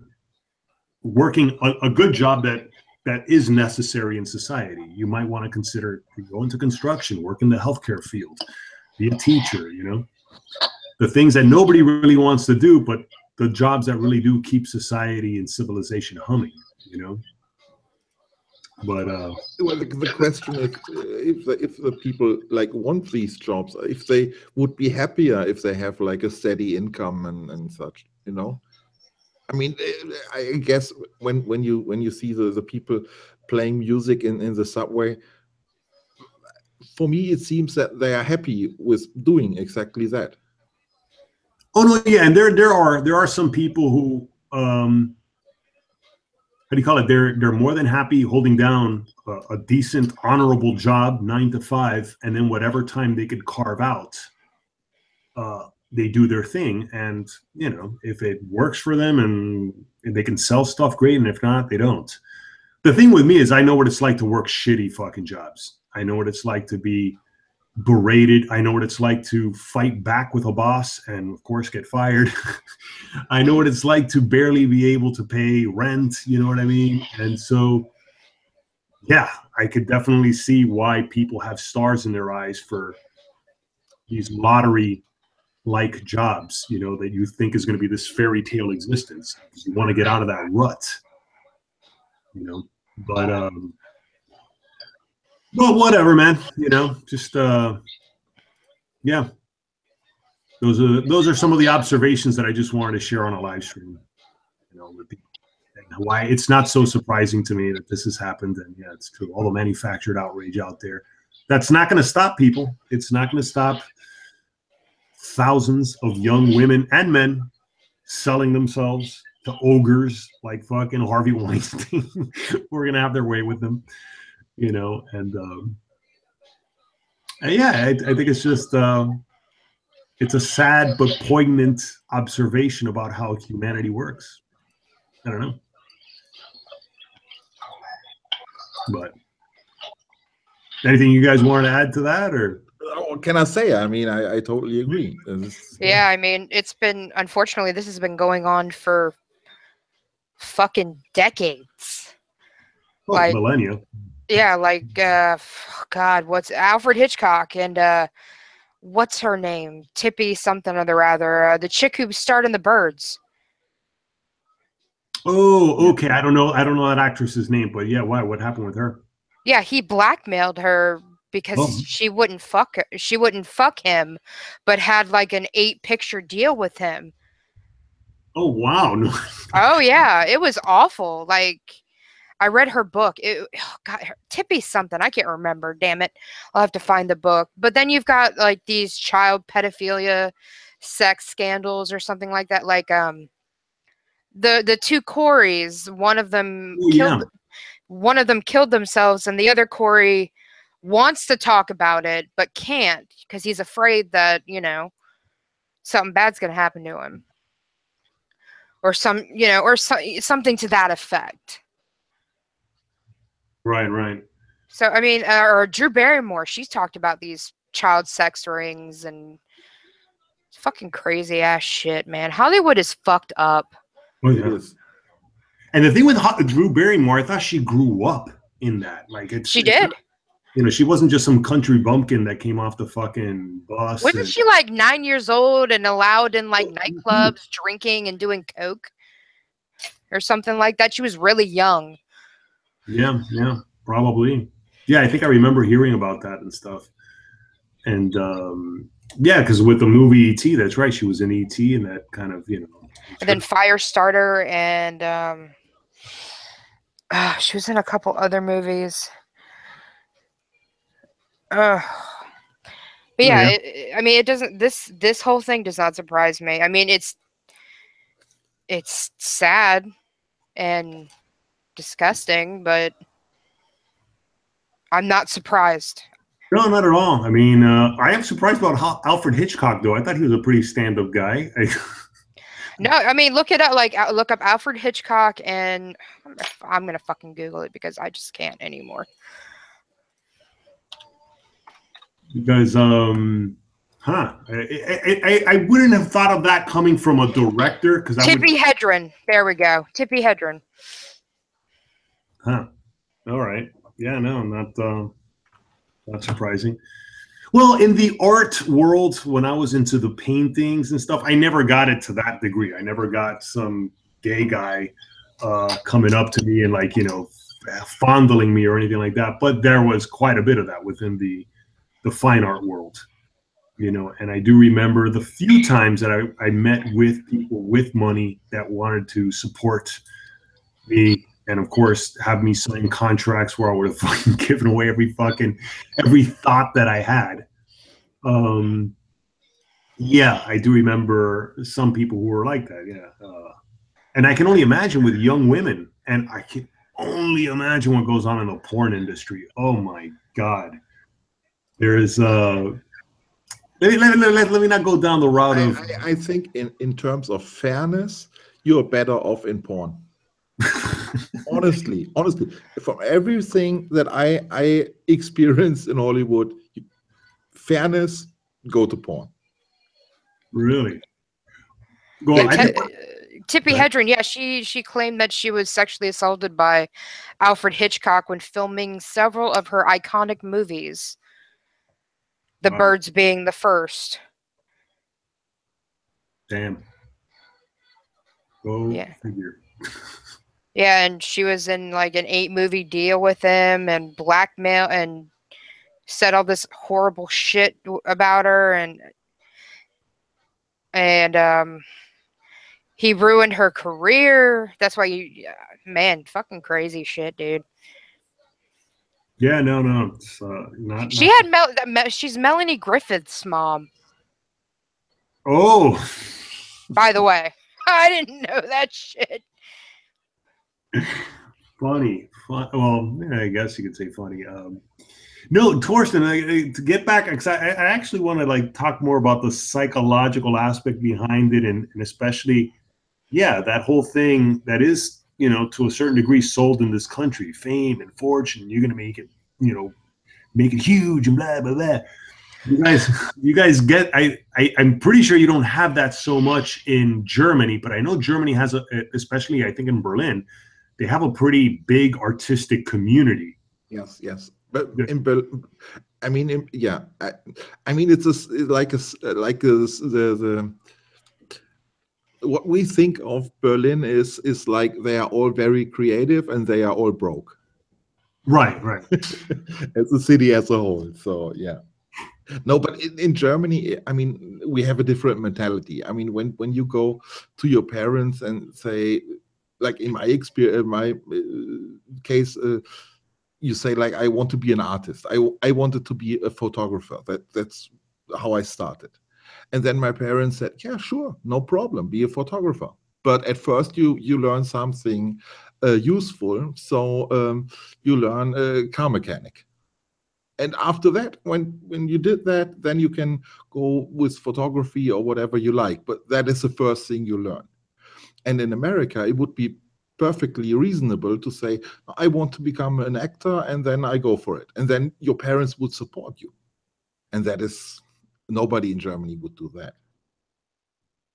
working a good job that is necessary in society. You might want to consider go into construction, work in the healthcare field, be a teacher, you know, the things that nobody really wants to do, but the jobs that really do keep society and civilization humming, you know. But well, the question is if the people like want these jobs, if they would be happier if they have like a steady income and such, you know. I mean, I guess when you see the people playing music in the subway, for me it seems that they are happy with doing exactly that. oh no, yeah, and there are some people who how do you call it? They're more than happy holding down a decent, honorable job, 9 to 5, and then whatever time they could carve out, they do their thing. And you know, if it works for them and they can sell stuff, great. And if not, they don't. The thing with me is, I know what it's like to work shitty fucking jobs. I know what it's like to be berated. I know what it's like to fight back with a boss and of course get fired. I know what it's like to barely be able to pay rent, you know what I mean? And so yeah, I could definitely see why people have stars in their eyes for these lottery like jobs, you know, that you think is going to be this fairy tale existence. You want to get out of that rut, you know. But well, whatever, man. You know, just yeah. Those are some of the observations that I just wanted to share on a live stream. You know, with people, and why it's not so surprising to me that this has happened. And yeah, it's true. All the manufactured outrage out there. That's not going to stop people. It's not going to stop thousands of young women and men selling themselves to ogres like fucking Harvey Weinstein. We're going to have their way with them. You know, and yeah, I think it's just it's a sad but poignant observation about how humanity works. I don't know, but anything you guys want to add to that, or What can I say? I mean, I totally agree. Yeah, I mean, it's been, unfortunately, this has been going on for fucking decades. well, Like, millennia. yeah, like, God, what's Alfred Hitchcock and what's her name? Tippy something or the rather. The chick who starred in The Birds. Oh, okay. I don't know that actress's name, but yeah, why? What happened with her? Yeah, he blackmailed her because she wouldn't fuck her. She wouldn't fuck him, but had like an 8-picture deal with him. Oh wow! No. Oh yeah, it was awful. Like, I read her book. God, Tippy something. I can't remember. Damn it. I'll have to find the book. But then you've got like these child pedophilia, sex scandals or something like that. Like the two Coreys, one of them killed themselves, and the other Corey wants to talk about it but can't because he's afraid that, you know, something bad's gonna happen to him. Or something to that effect. Right. So, I mean, or Drew Barrymore, she's talked about these child sex rings and fucking crazy ass shit, man. Hollywood is fucked up. Oh, yeah. And the thing with Drew Barrymore, I thought she grew up in that. Like she did. You know, she wasn't just some country bumpkin that came off the fucking bus. Wasn't she like 9 years old and allowed in like nightclubs, drinking and doing coke or something like that? She was really young. Yeah, probably. Yeah, I think I remember hearing about that and stuff. And yeah, because with the movie E.T., that's right. She was in E.T. and that kind of, you know. And then Firestarter and she was in a couple other movies. But yeah, I mean, it doesn't. This whole thing does not surprise me. I mean, it's sad and disgusting, but I'm not surprised. No, not at all. I mean, I am surprised about Alfred Hitchcock, though. I thought he was a pretty stand-up guy. No, I mean, look it up. Like, look up Alfred Hitchcock, and I'm gonna fucking Google it because I just can't anymore. Because, I wouldn't have thought of that coming from a director. Because Tippi Hedren. There we go. Tippi Hedren. Huh. All right. Yeah. No, not surprising. Well, in the art world, when I was into the paintings and stuff, I never got it to that degree. I never got some gay guy coming up to me and like, you know, fondling me or anything like that, but there was quite a bit of that within the fine art world, you know. And I do remember the few times that I met with people with money that wanted to support me, and of course have me sign contracts where I would have fucking given away every thought that I had. Yeah, I do remember some people who were like that. Yeah, and I can only imagine with young women, and I can only imagine what goes on in the porn industry. Oh my God, there is. Let me not go down the route of. I think in terms of fairness, you're better off in porn. honestly, from everything that I experienced in Hollywood, fairness, go to porn. Really? Well, Tippi Hedren, yeah, she claimed that she was sexually assaulted by Alfred Hitchcock when filming several of her iconic movies. The Birds being the first. Damn. Go figure. Yeah, and she was in like an 8-movie deal with him and blackmail and said all this horrible shit about her, and he ruined her career. That's why man, fucking crazy shit, dude. Yeah, no, it's not. She had she's Melanie Griffith's mom. Oh, by the way, I didn't know that shit. Funny. Well, yeah, I guess you could say funny. No, Torsten, to get back, because I actually want to like talk more about the psychological aspect behind it, and especially, yeah, that whole thing that is, you know, to a certain degree sold in this country, fame and fortune. You're gonna make it, you know, make it huge and blah blah blah. You guys get. I'm pretty sure you don't have that so much in Germany, but I know Germany has especially I think in Berlin, they have a pretty big artistic community. Yes. But in Berlin, I mean, yeah, I mean, it's the what we think of Berlin is like they are all very creative and they are all broke. Right. As a city as a whole. So yeah. No, but in Germany, I mean, we have a different mentality. I mean, when you go to your parents and say, like in my experience, my case, you say like, I want to be an artist. I wanted to be a photographer. That's how I started. And then my parents said, yeah, sure, no problem, be a photographer. But at first you learn something useful. So you learn car mechanic. And after that, when you did that, then you can go with photography or whatever you like. But that is the first thing you learn. And in America, it would be perfectly reasonable to say, I want to become an actor, and then I go for it. And then your parents would support you. And that is, nobody in Germany would do that.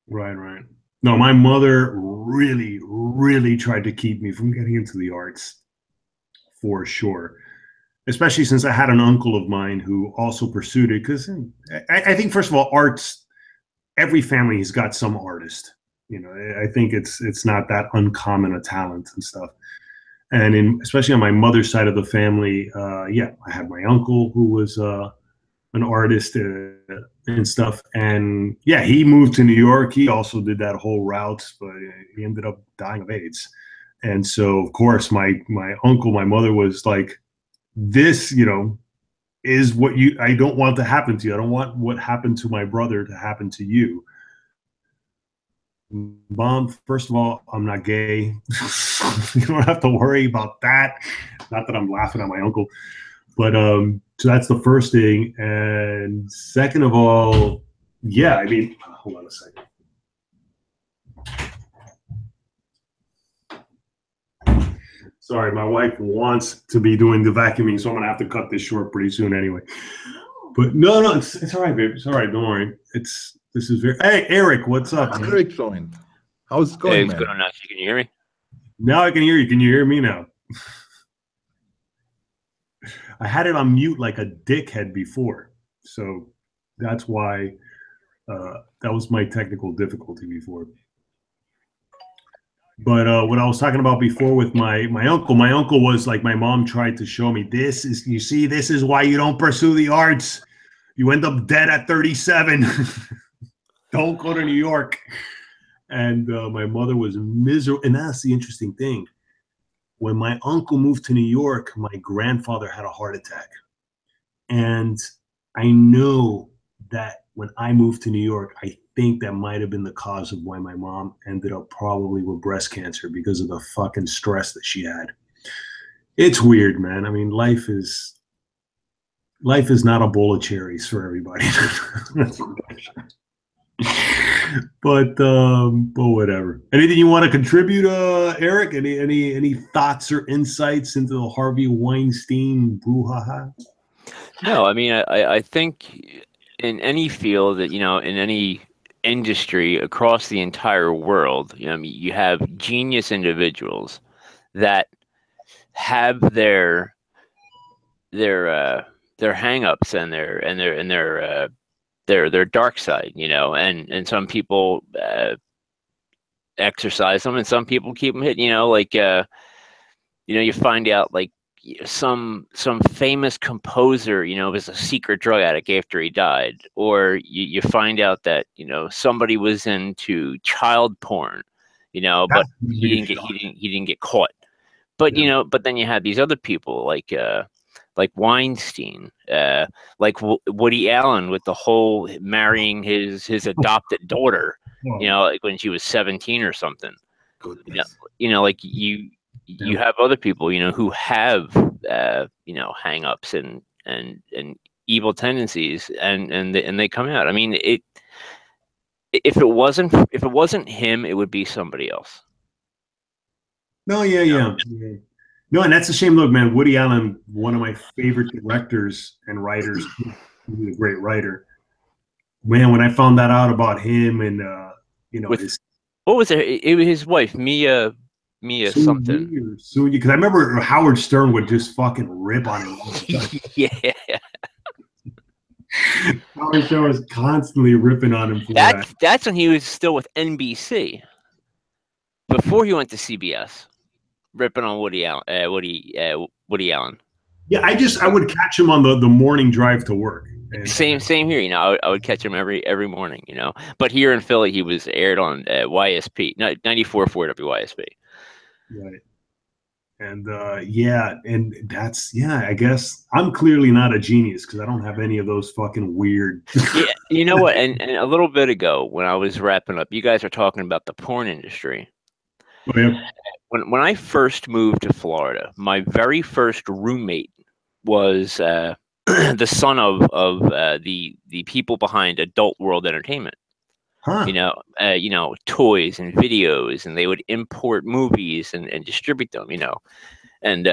Right. No, my mother really, really tried to keep me from getting into the arts, for sure. Especially since I had an uncle of mine who also pursued it. Because I think, first of all, arts, every family has got some artist. You know, I think it's not that uncommon a talent and stuff. And especially on my mother's side of the family, yeah, I had my uncle who was an artist and stuff. And yeah, he moved to New York. He also did that whole route, but he ended up dying of AIDS. And so, of course, my uncle, my mother was like, this, you know, is what I don't want to happen to you. I don't want what happened to my brother to happen to you. Mom, first of all, I'm not gay. You don't have to worry about that. Not that I'm laughing at my uncle, but so that's the first thing. And second of all, yeah, I mean, hold on a second. Sorry, my wife wants to be doing the vacuuming, so I'm gonna have to cut this short pretty soon anyway. But no, it's all right, babe. It's all right. Don't worry. This is very. Hey, Eric, what's up? Eric joined. How's it going, hey, man? What's going on, Nachi? Can you hear me? Now I can hear you. Can you hear me now? I had it on mute like a dickhead before, so that's why that was my technical difficulty before. But what I was talking about before with my uncle was like my mom tried to show me this is why you don't pursue the arts. You end up dead at 37. Don't go to New York. And my mother was miserable. And that's the interesting thing. When my uncle moved to New York, my grandfather had a heart attack. And I know that when I moved to New York, I think that might have been the cause of why my mom ended up probably with breast cancer because of the fucking stress that she had. It's weird, man. I mean, life is not a bowl of cherries for everybody. But whatever. Anything you want to contribute, Eric? Any thoughts or insights into the Harvey Weinstein brouhaha? No, I mean, I think in any field that, you know, in any industry across the entire world, you know, I mean, you have genius individuals that have their hang-ups and their dark side, you know, and some people exercise them and some people keep them hidden, you know, like you know, you find out like some famous composer, you know, was a secret drug addict after he died, or you find out that, you know, somebody was into child porn, you know, but he didn't get caught. But you know, but then you had these other people like Weinstein, like Woody Allen with the whole marrying his adopted daughter, you know, like when she was 17 or something. You know, like you have other people, you know, who have you know, hang-ups and evil tendencies, and they come out. I mean, if it wasn't him, it would be somebody else. No, yeah. No, and that's a shame. Look, man, Woody Allen, one of my favorite directors and writers, he's a great writer. Man, when I found that out about him and you know, what was it? It was his wife, Mia something. Because I remember Howard Stern would just fucking rip on him all the time. Yeah. Howard Stern was constantly ripping on him for that. That's when he was still with NBC. Before he went to CBS. Ripping on Woody Allen. Yeah, I would catch him on the morning drive to work. And same here. You know, I would catch him every morning. You know, but here in Philly, he was aired on YSP, 94.4 WYSP. Right. And yeah, and that's I guess I'm clearly not a genius because I don't have any of those fucking weird. Yeah, you know what? And a little bit ago when I was wrapping up, you guys are talking about the porn industry. Oh, yeah. When I first moved to Florida, my very first roommate was the son of the people behind Adult World Entertainment. Huh. You know, toys and videos, and they would import movies and distribute them. You know, and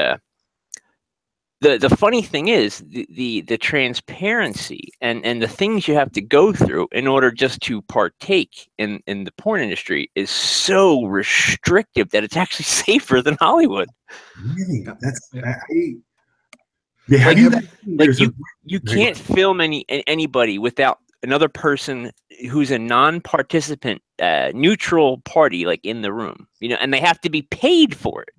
the funny thing is the transparency and the things you have to go through in order just to partake in the porn industry is so restrictive that it's actually safer than Hollywood. Really? That's you can't film anybody without another person who's a non-participant, neutral party, like in the room, you know, and they have to be paid for it,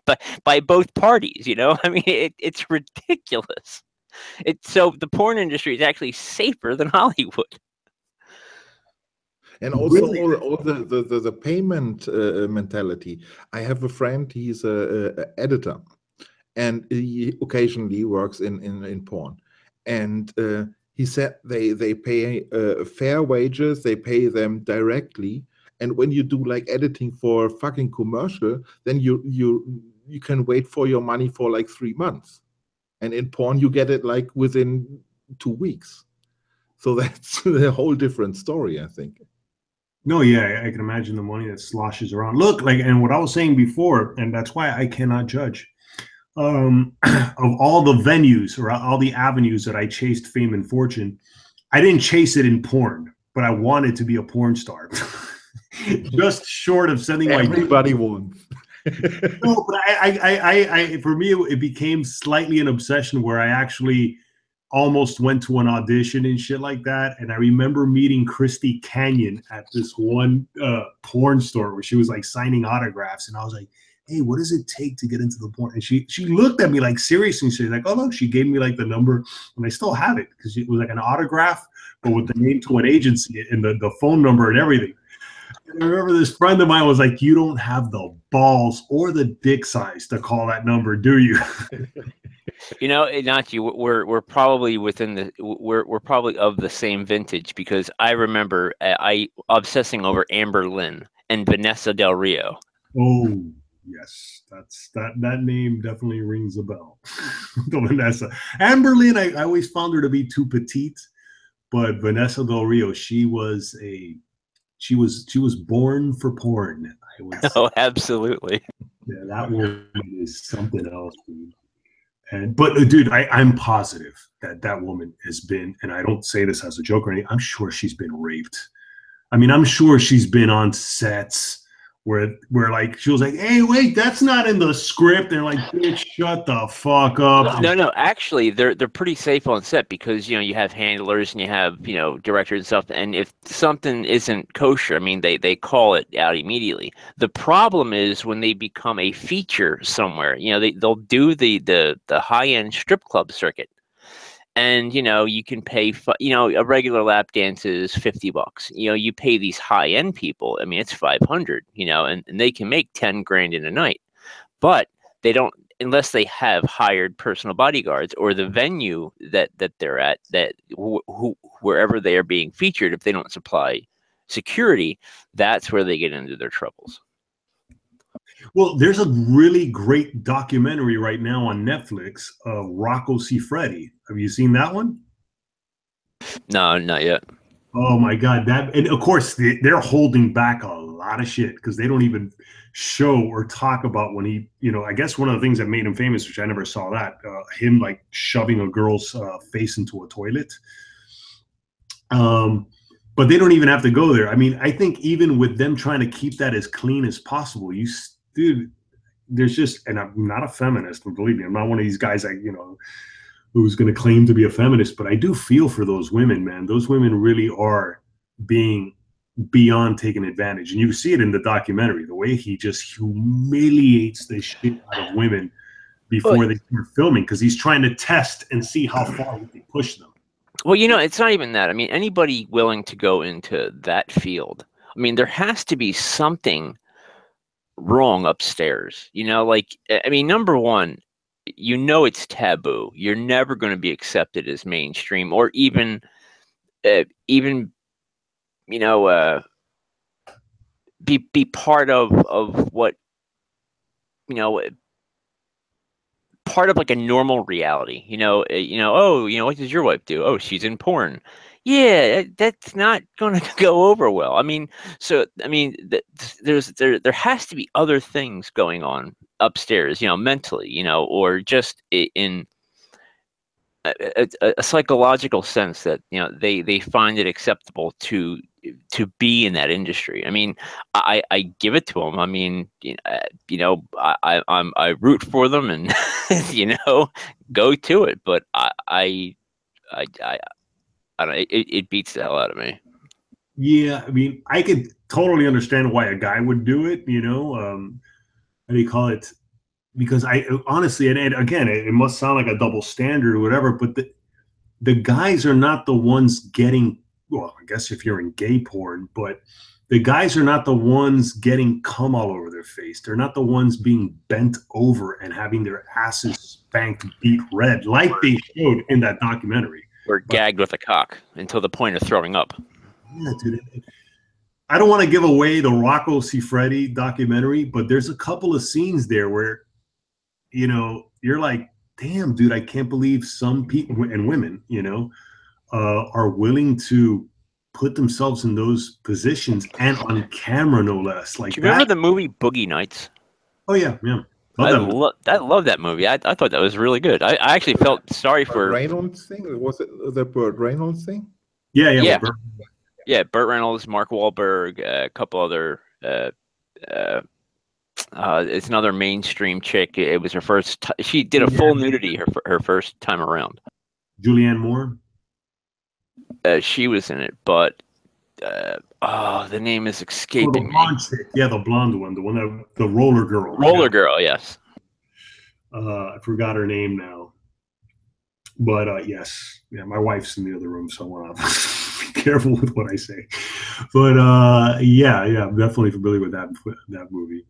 but by both parties, you know. I mean, it's ridiculous. So the porn industry is actually safer than Hollywood. And also all the payment mentality. I have a friend, he's a editor, and he occasionally works in porn, and he said they pay fair wages, they pay them directly, and when you do like editing for a fucking commercial, then you can wait for your money for like 3 months, and in porn you get it like within 2 weeks. So that's a whole different story, I think. No, yeah, I can imagine the money that sloshes around. Look, like, and what I was saying before, and that's why I cannot judge. Of all the venues or all the avenues that I chased fame and fortune, I didn't chase it in porn, but I wanted to be a porn star. Just short of sending everybody wants. No, but I for me, it became slightly an obsession where I actually almost went to an audition and shit like that. And I remember meeting Christy Canyon at this one porn store where she was like signing autographs. And I was like, hey, what does it take to get into the porn? And she looked at me like seriously. She's like, oh, no, she gave me like the number. And I still have it because it was like an autograph, but with the name to an agency and the phone number and everything. And I remember this friend of mine was like, you don't have the balls or the dick size to call that number, do you? You know, Nachi, we're probably we're probably of the same vintage, because I remember I obsessing over Amber Lynn and Vanessa Del Rio. Oh, yes, that name definitely rings a bell. The Vanessa. Amber Lynn, I always found her to be too petite, but Vanessa Del Rio, she was born for porn. I would say. Oh, absolutely. Yeah, that woman is something else, dude. But dude, I'm positive that woman has been, and I don't say this as a joke or anything, I'm sure she's been raped. I mean, I'm sure she's been on sets where like she was like, hey, wait, that's not in the script. They're like, bitch, shut the fuck up. No, actually, they're pretty safe on set, because you have handlers and you have directors and stuff. And if something isn't kosher, I mean, they call it out immediately. The problem is when they become a feature somewhere. They'll do the high end strip club circuit. And you can pay a regular lap dance is $50. You pay these high end people, I mean, it's 500, and they can make 10 grand in a night. But they don't, unless they have hired personal bodyguards, or the venue that they're at, that wherever they are being featured, if they don't supply security, that's where they get into their troubles. Well, there's a really great documentary right now on Netflix, Rocco Siffredi. Have you seen that one? No, not yet. Oh my God, and of course they're holding back a lot of shit because they don't even show or talk about when he, I guess one of the things that made him famous, which I never saw that, him like shoving a girl's face into a toilet. But they don't even have to go there. I mean, I think even with them trying to keep that as clean as possible, dude, there's just, and I'm not a feminist, but believe me, I'm not one of these guys that, who's going to claim to be a feminist, but I do feel for those women, man. Those women really are being beyond taken advantage. And you see it in the documentary, the way he just humiliates the shit out of women before they start filming, because he's trying to test and see how far he can push them. Well, it's not even that. I mean, anybody willing to go into that field, I mean, there has to be something wrong upstairs. Like, I mean, number one, it's taboo. You're never going to be accepted as mainstream, or even be part of what, part of like a normal reality. What does your wife do? Oh, she's in porn. Yeah, that's not going to go over well. I mean, so I mean, there has to be other things going on upstairs, mentally, or just in a psychological sense that they find it acceptable to be in that industry. I mean, I give it to them. I mean, I root for them, and go to it. But I don't know, it beats the hell out of me. Yeah, I mean, I could totally understand why a guy would do it, how do you call it? Because I honestly, and again, it must sound like a double standard or whatever, but the guys are not the ones getting, well, I guess if you're in gay porn, but the guys are not the ones getting cum all over their face. They're not the ones being bent over and having their asses spanked beat red like they showed in that documentary. Or gagged with a cock until the point of throwing up. Yeah, dude. I don't want to give away the Rocco Siffredi documentary, but there's a couple of scenes there where, you're like, damn, dude, I can't believe some people and women, are willing to put themselves in those positions and on camera, no less. Like, do you remember the movie Boogie Nights? Oh yeah, yeah. I love that movie. I thought that was really good. I actually felt sorry for Reynolds thing. Was it the Burt Reynolds thing? Yeah. Burt Reynolds, Mark Wahlberg, a couple other. It's another mainstream chick. It was her first. She did a full nudity her first time around. Julianne Moore. She was in it, but the name is Oh, the escaping me. blonde chick. Yeah, the blonde one, the one that the roller girl. Roller Yeah. Girl, yes. I forgot her name now. But yes, yeah, my wife's in the other room, so I want to be careful with what I say. But yeah, I'm definitely familiar with that movie.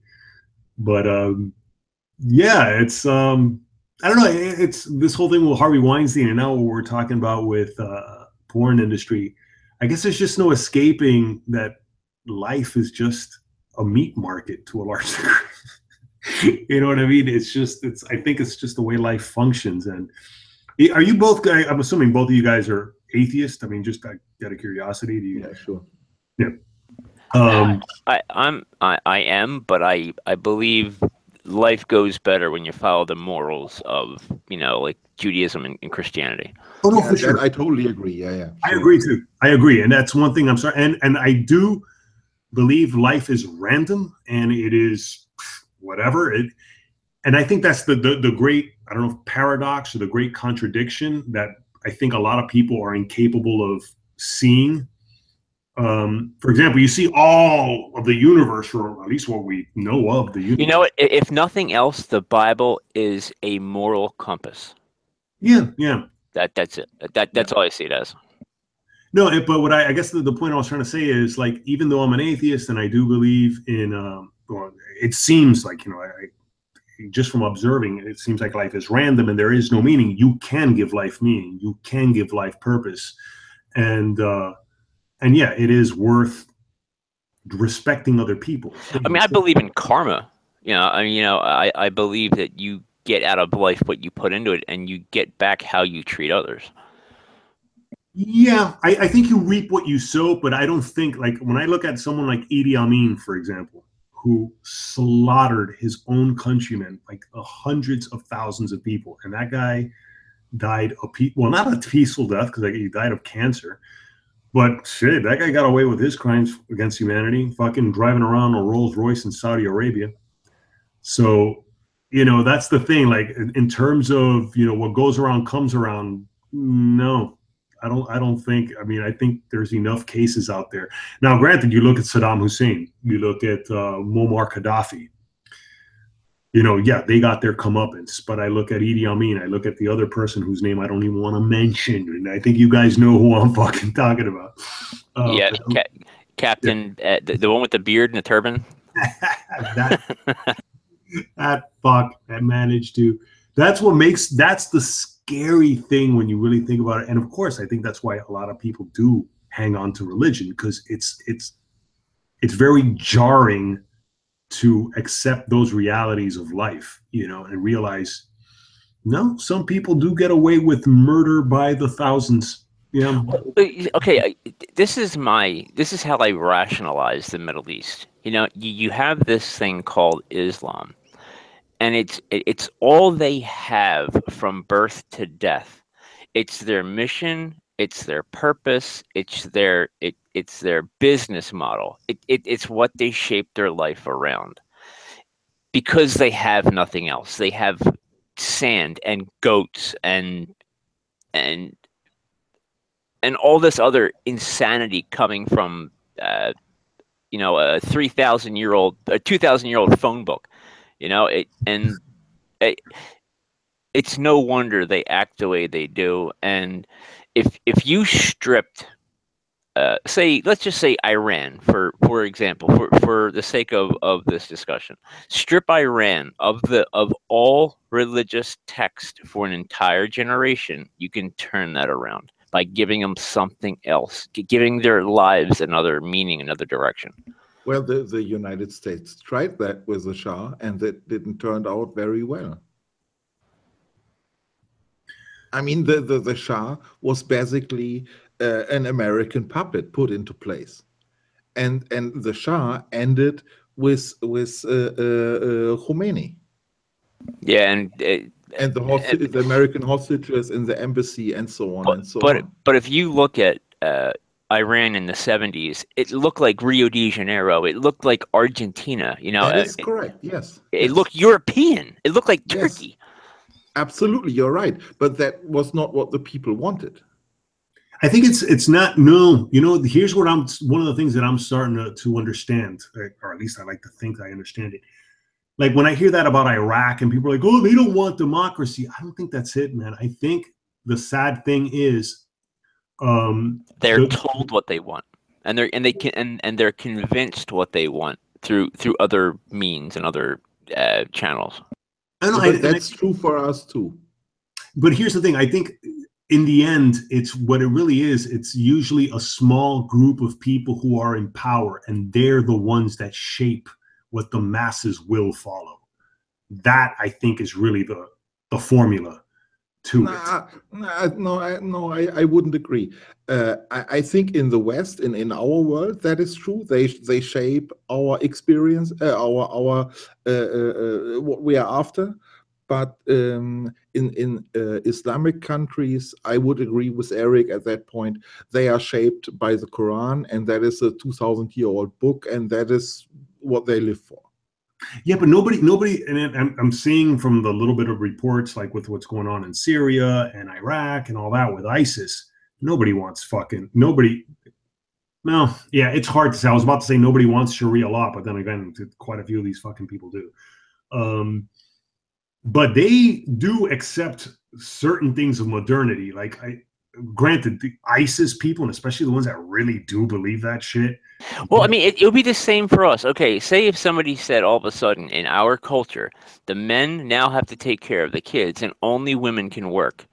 But yeah, it's I don't know. It's this whole thing with Harvey Weinstein, and now what we're talking about with porn industry. I guess there's just no escaping that life is just a meat market to a large degree. You know what I mean? I think it's just the way life functions. And are you both? I'm assuming both of you guys are atheists. I mean, just out of curiosity, do you? Yeah, sure. Yeah. I am, but I believe life goes better when you follow the morals of, like Judaism and Christianity. Oh no, Yeah, for sure. I totally agree. Yeah. I Sure. agree too. I agree, and that's one thing. I'm sorry, and I do believe life is random and it is whatever it. And I think that's the great, I don't know if paradox or the great contradiction that I think a lot of people are incapable of seeing. For example, you see all of the universe, or at least what we know of the universe. You know what? If nothing else, the Bible is a moral compass. Yeah. That's it. That's all I see it as. No, but what I guess the point I was trying to say is, like, even though I'm an atheist and I do believe in, well, it seems like, just from observing, it seems like life is random and there is no meaning. You can give life meaning. You can give life purpose, and yeah, it is worth respecting other people. I mean, I believe in karma. I believe that you get out of life what you put into it, and you get back how you treat others. Yeah, I think you reap what you sow, but I don't think, like, when I look at someone like Idi Amin, for example, who slaughtered his own countrymen, like hundreds of thousands of people, and that guy died not a peaceful death because he died of cancer, but shit, that guy got away with his crimes against humanity, fucking driving around a Rolls Royce in Saudi Arabia. So, that's the thing. Like, in terms of, what goes around comes around. No, I don't think. I mean, I think there's enough cases out there. Now, granted, you look at Saddam Hussein, you look at Muammar Gaddafi. Yeah, they got their comeuppance. But I look at Idi Amin, I look at the other person whose name I don't even want to mention, and I think you guys know who I'm fucking talking about. Yeah, Captain, the one with the beard and the turban. that fuck that managed to. That's the scary thing when you really think about it. And of course, I think that's why a lot of people do hang on to religion, because it's very jarring to accept those realities of life, and realize, no, some people do get away with murder by the thousands. Yeah. Okay, this is how I rationalize the Middle East. You have this thing called Islam, and it's all they have from birth to death. It's their mission, it's their purpose, it's their business model. It's what they shape their life around, because they have nothing else. They have sand and goats and all this other insanity coming from a 2,000-year-old phone book. It's no wonder they act the way they do. And if you stripped, let's just say Iran, for example, for the sake of this discussion, strip Iran of all religious text for an entire generation, you can turn that around by giving them something else, giving their lives another meaning, another direction. Well, the United States tried that with the Shah, and that didn't turn out very well. I mean, the Shah was basically an American puppet put into place, and the Shah ended with Khomeini. Yeah, and the American hostages in the embassy, and so on and so on. But if you look at Iran in the 70s, it looked like Rio de Janeiro. It looked like Argentina. That is correct. Yes. It looked European. It looked like Turkey. Absolutely, you're right. But that was not what the people wanted. I think it's not. No, here's what one of the things that I'm starting to understand, or at least I like to think I understand it. Like when I hear that about Iraq and people are like, oh, they don't want democracy. I don't think that's it, man. I think the sad thing is they're told what they want, and they're convinced what they want through other means and other channels. That's true for us too. But here's the thing. I think in the end, it's what it really is. It's usually a small group of people who are in power, and they're the ones that shape what the masses will follow. That, I think, is really the formula to it. No, I wouldn't agree. I think in the West, in our world, that is true. They shape our experience, our what we are after. But in Islamic countries, I would agree with Eric at that point. They are shaped by the Quran, and that is a 2,000-year-old book, and that is what they live for. Yeah, but nobody, and I'm seeing from the little bit of reports, like with what's going on in Syria and Iraq and all that with ISIS, nobody wants nobody. No, yeah, it's hard to say. I was about to say nobody wants Sharia law, but then again, quite a few of these fucking people do. But they do accept certain things of modernity. Like, granted, the ISIS people, and especially the ones that really do believe that shit. Well, I mean, it would be the same for us. Okay, say if somebody said all of a sudden in our culture, the men now have to take care of the kids and only women can work.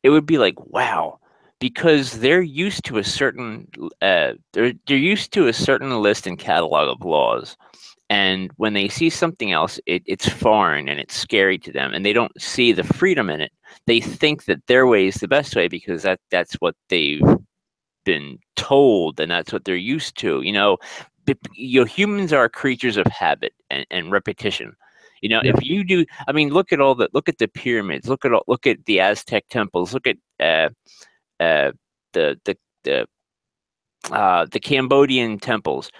It would be like, wow, because they're used to a certain they're used to a certain list and catalog of laws. And when they see something else, it's foreign and it's scary to them, and they don't see the freedom in it. They think that their way is the best way because that's what they've been told, and that's what they're used to. Humans are creatures of habit and repetition. Yeah. If you do, I mean, look at the pyramids, look at the Aztec temples, look at the Cambodian temples.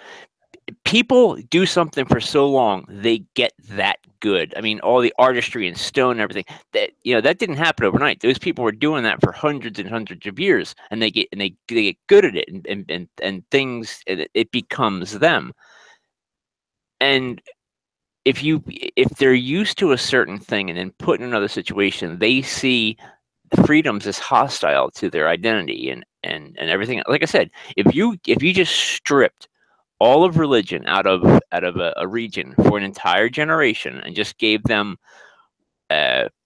People do something for so long, they get that good. I mean, all the artistry and stone and everything, that didn't happen overnight. Those people were doing that for hundreds and hundreds of years, and they get good at it, and things, it becomes them. And if they're used to a certain thing and then put in another situation, they see freedoms as hostile to their identity and everything. Like I said, if you just stripped all of religion out of a region for an entire generation and just gave them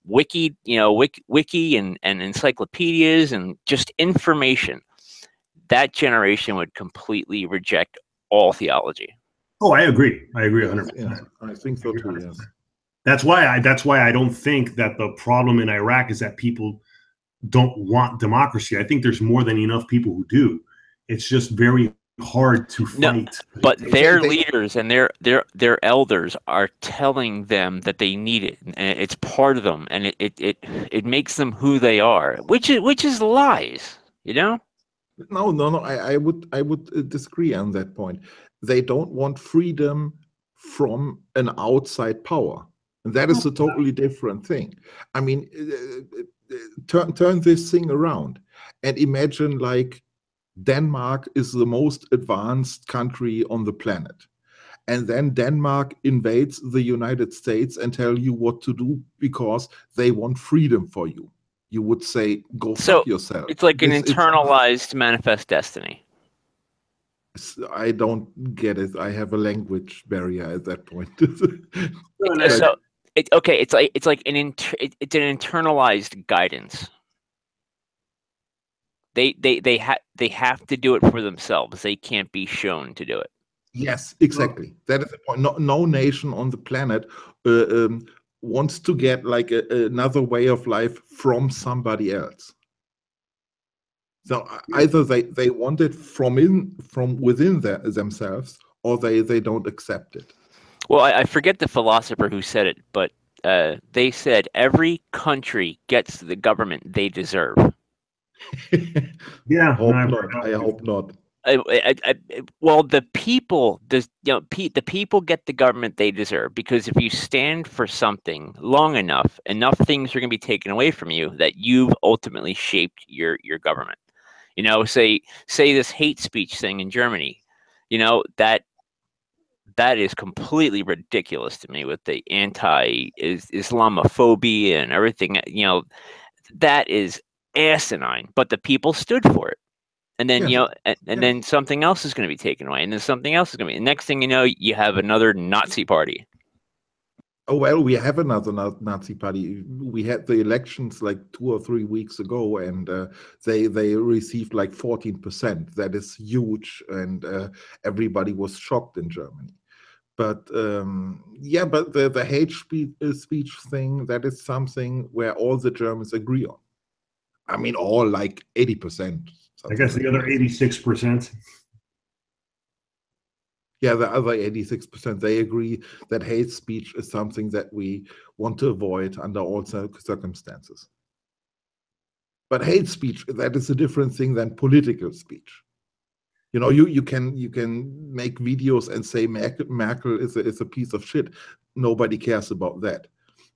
wiki and encyclopedias and just information, that generation would completely reject all theology. Oh, I agree 100%. Yes, I think so too. Yes. That's why I don't think that the problem in Iraq is that people don't want democracy. I think there's more than enough people who do. It's just very hard to fight. No, but their leaders and their elders are telling them that they need it, and it's part of them, and it makes them who they are, which is lies. No, I would disagree on that point. They don't want freedom from an outside power, and that is a totally different thing. I mean, turn this thing around and imagine, like, Denmark is the most advanced country on the planet, and then Denmark invades the United States and tell you what to do because they want freedom for you. You would say, go fuck yourself. It's like an internalized manifest destiny. I don't get it. I have a language barrier at that point. So it's like an internalized guidance. They have to do it for themselves. They can't be shown to do it. Yes, exactly. That is the point. No nation on the planet wants to get like another way of life from somebody else. So either they want it from within themselves, or they don't accept it. Well, I forget the philosopher who said it, but they said every country gets the government they deserve. Yeah, I hope not. Well, the people, the people get the government they deserve, because if you stand for something long enough, enough things are going to be taken away from you that you've ultimately shaped your government. You know, say this hate speech thing in Germany, you know, that is completely ridiculous to me, with the Islamophobia and everything. You know, that is asinine, but the people stood for it. And then, Yes. you know, and then something else is going to be taken away, and then something else is going to be. And next thing you know, you have another Nazi party. Oh, well, we have another Nazi party. We had the elections like 2 or 3 weeks ago, and they received like 14%. That is huge, and everybody was shocked in Germany. But yeah, but the hate speech thing, that is something where all the Germans agree on. I mean, all like 80%. I guess the other 86%. Yeah, the other 86%, they agree that hate speech is something that we want to avoid under all circumstances. But hate speech, that is a different thing than political speech. You know, you can make videos and say Merkel is a piece of shit. Nobody cares about that.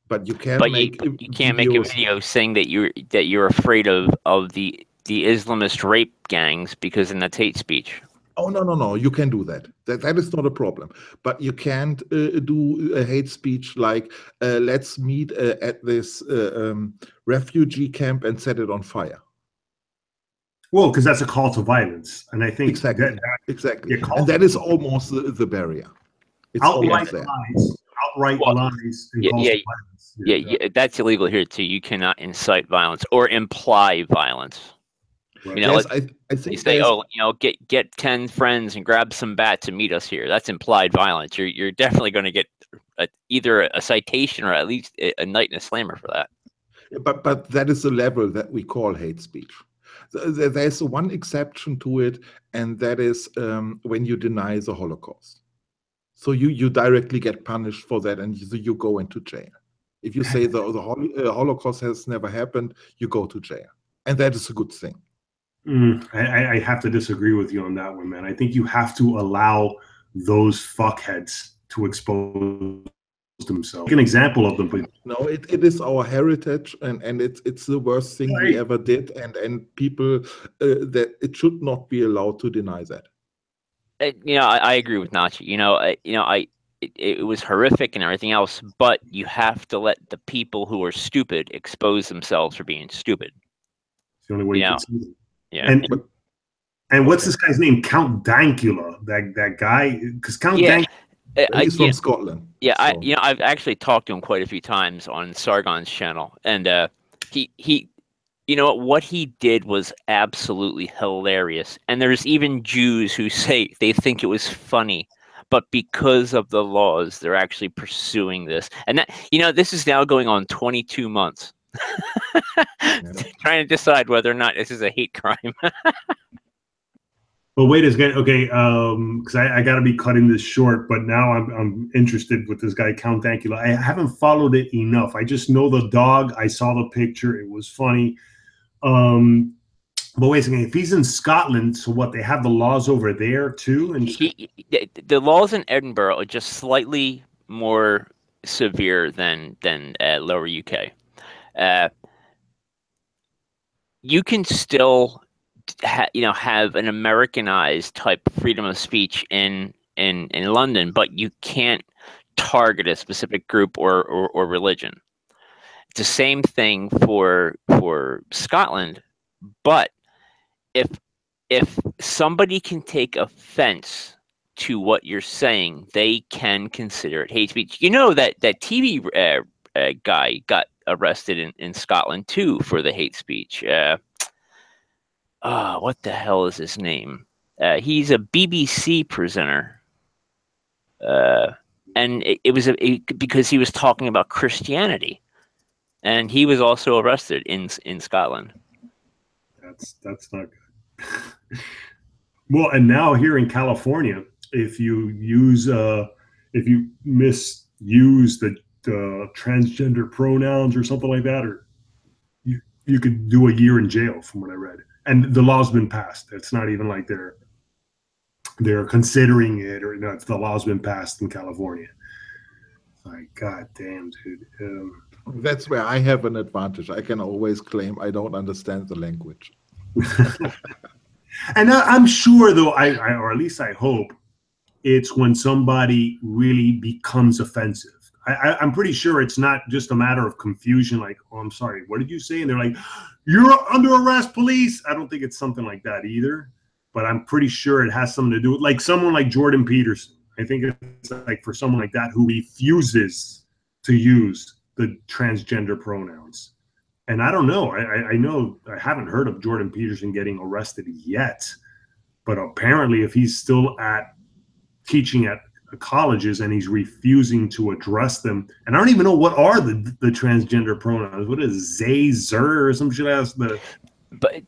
But you can't make you can't make a video saying that you're afraid of the Islamist rape gangs, because then that's hate speech. Oh, no, you can do that. That is not a problem. But you can't do a hate speech like, let's meet at this refugee camp and set it on fire. Well, because that's a call to violence. And I think exactly. Yeah, and that is almost the barrier. It's outright almost there. Lies and calls to violence. Yeah, that's illegal here too. You cannot incite violence or imply violence. Right. You know, Yes, I think you say, oh, you know, get 10 friends and grab some bats and meet us here. That's implied violence. You're definitely going to get either a citation or at least a night in a slammer for that. But that is the level that we call hate speech. There's one exception to it, and that is when you deny the Holocaust. So you directly get punished for that, and you go into jail. If you say the Holocaust has never happened, you go to jail, and that is a good thing. I have to disagree with you on that one, man. I think you have to allow those fuckheads to expose themselves. Make an example of them, but no, it is our heritage, and it's the worst thing we ever did, and people that it should not be allowed to deny that. You know, I agree with Nachi. It was horrific and everything else, but you have to let the people who are stupid expose themselves for being stupid. It's the only way you can see them. Yeah. And what's this guy's name? Count Dankula. That guy, because Count Dankula. He's from Scotland. Yeah, so. I've actually talked to him quite a few times on Sargon's channel, and he you know what he did was absolutely hilarious. And there's even Jews who say they think it was funny, but because of the laws, they're actually pursuing this. And that, you know, this is now going on 22 months. Trying to decide whether or not this is a hate crime. But wait a second, okay, because I got to be cutting this short. But now I'm interested with this guy Count Dankula. I haven't followed it enough. I just know the dog. I saw the picture. It was funny. But wait a second. If he's in Scotland, so what? They have the laws over there too. And the laws in Edinburgh are just slightly more severe than lower UK. You can still, have an Americanized type freedom of speech in London, but you can't target a specific group or religion. It's the same thing for Scotland, but if somebody can take offense to what you're saying, they can consider it hate speech. You know that TV guy got arrested in Scotland too for the hate speech. What the hell is his name? He's a BBC presenter, and it was because he was talking about Christianity, and he was also arrested in Scotland. That's not good. Well, and now here in California, if you misuse the transgender pronouns or something like that, or you could do a year in jail, from what I read. And the law's been passed. It's not even like they're they're considering it, or it's the law's been passed in California. Like, god damn, dude. That's where I have an advantage. I can always claim I don't understand the language. And I'm sure, though, or at least I hope, it's when somebody really becomes offensive. I'm pretty sure it's not just a matter of confusion, like, oh, I'm sorry, what did you say? And they're like, you're under arrest, police. I don't think it's something like that either, but I'm pretty sure it has something to do with, like, someone like Jordan Peterson. I think it's like for someone like that who refuses to use the transgender pronouns. And I don't know. I know I haven't heard of Jordan Peterson getting arrested yet, but apparently if he's still teaching at colleges and he's refusing to address them, and I don't even know what are the transgender pronouns. What is they, zer, or some shit else? But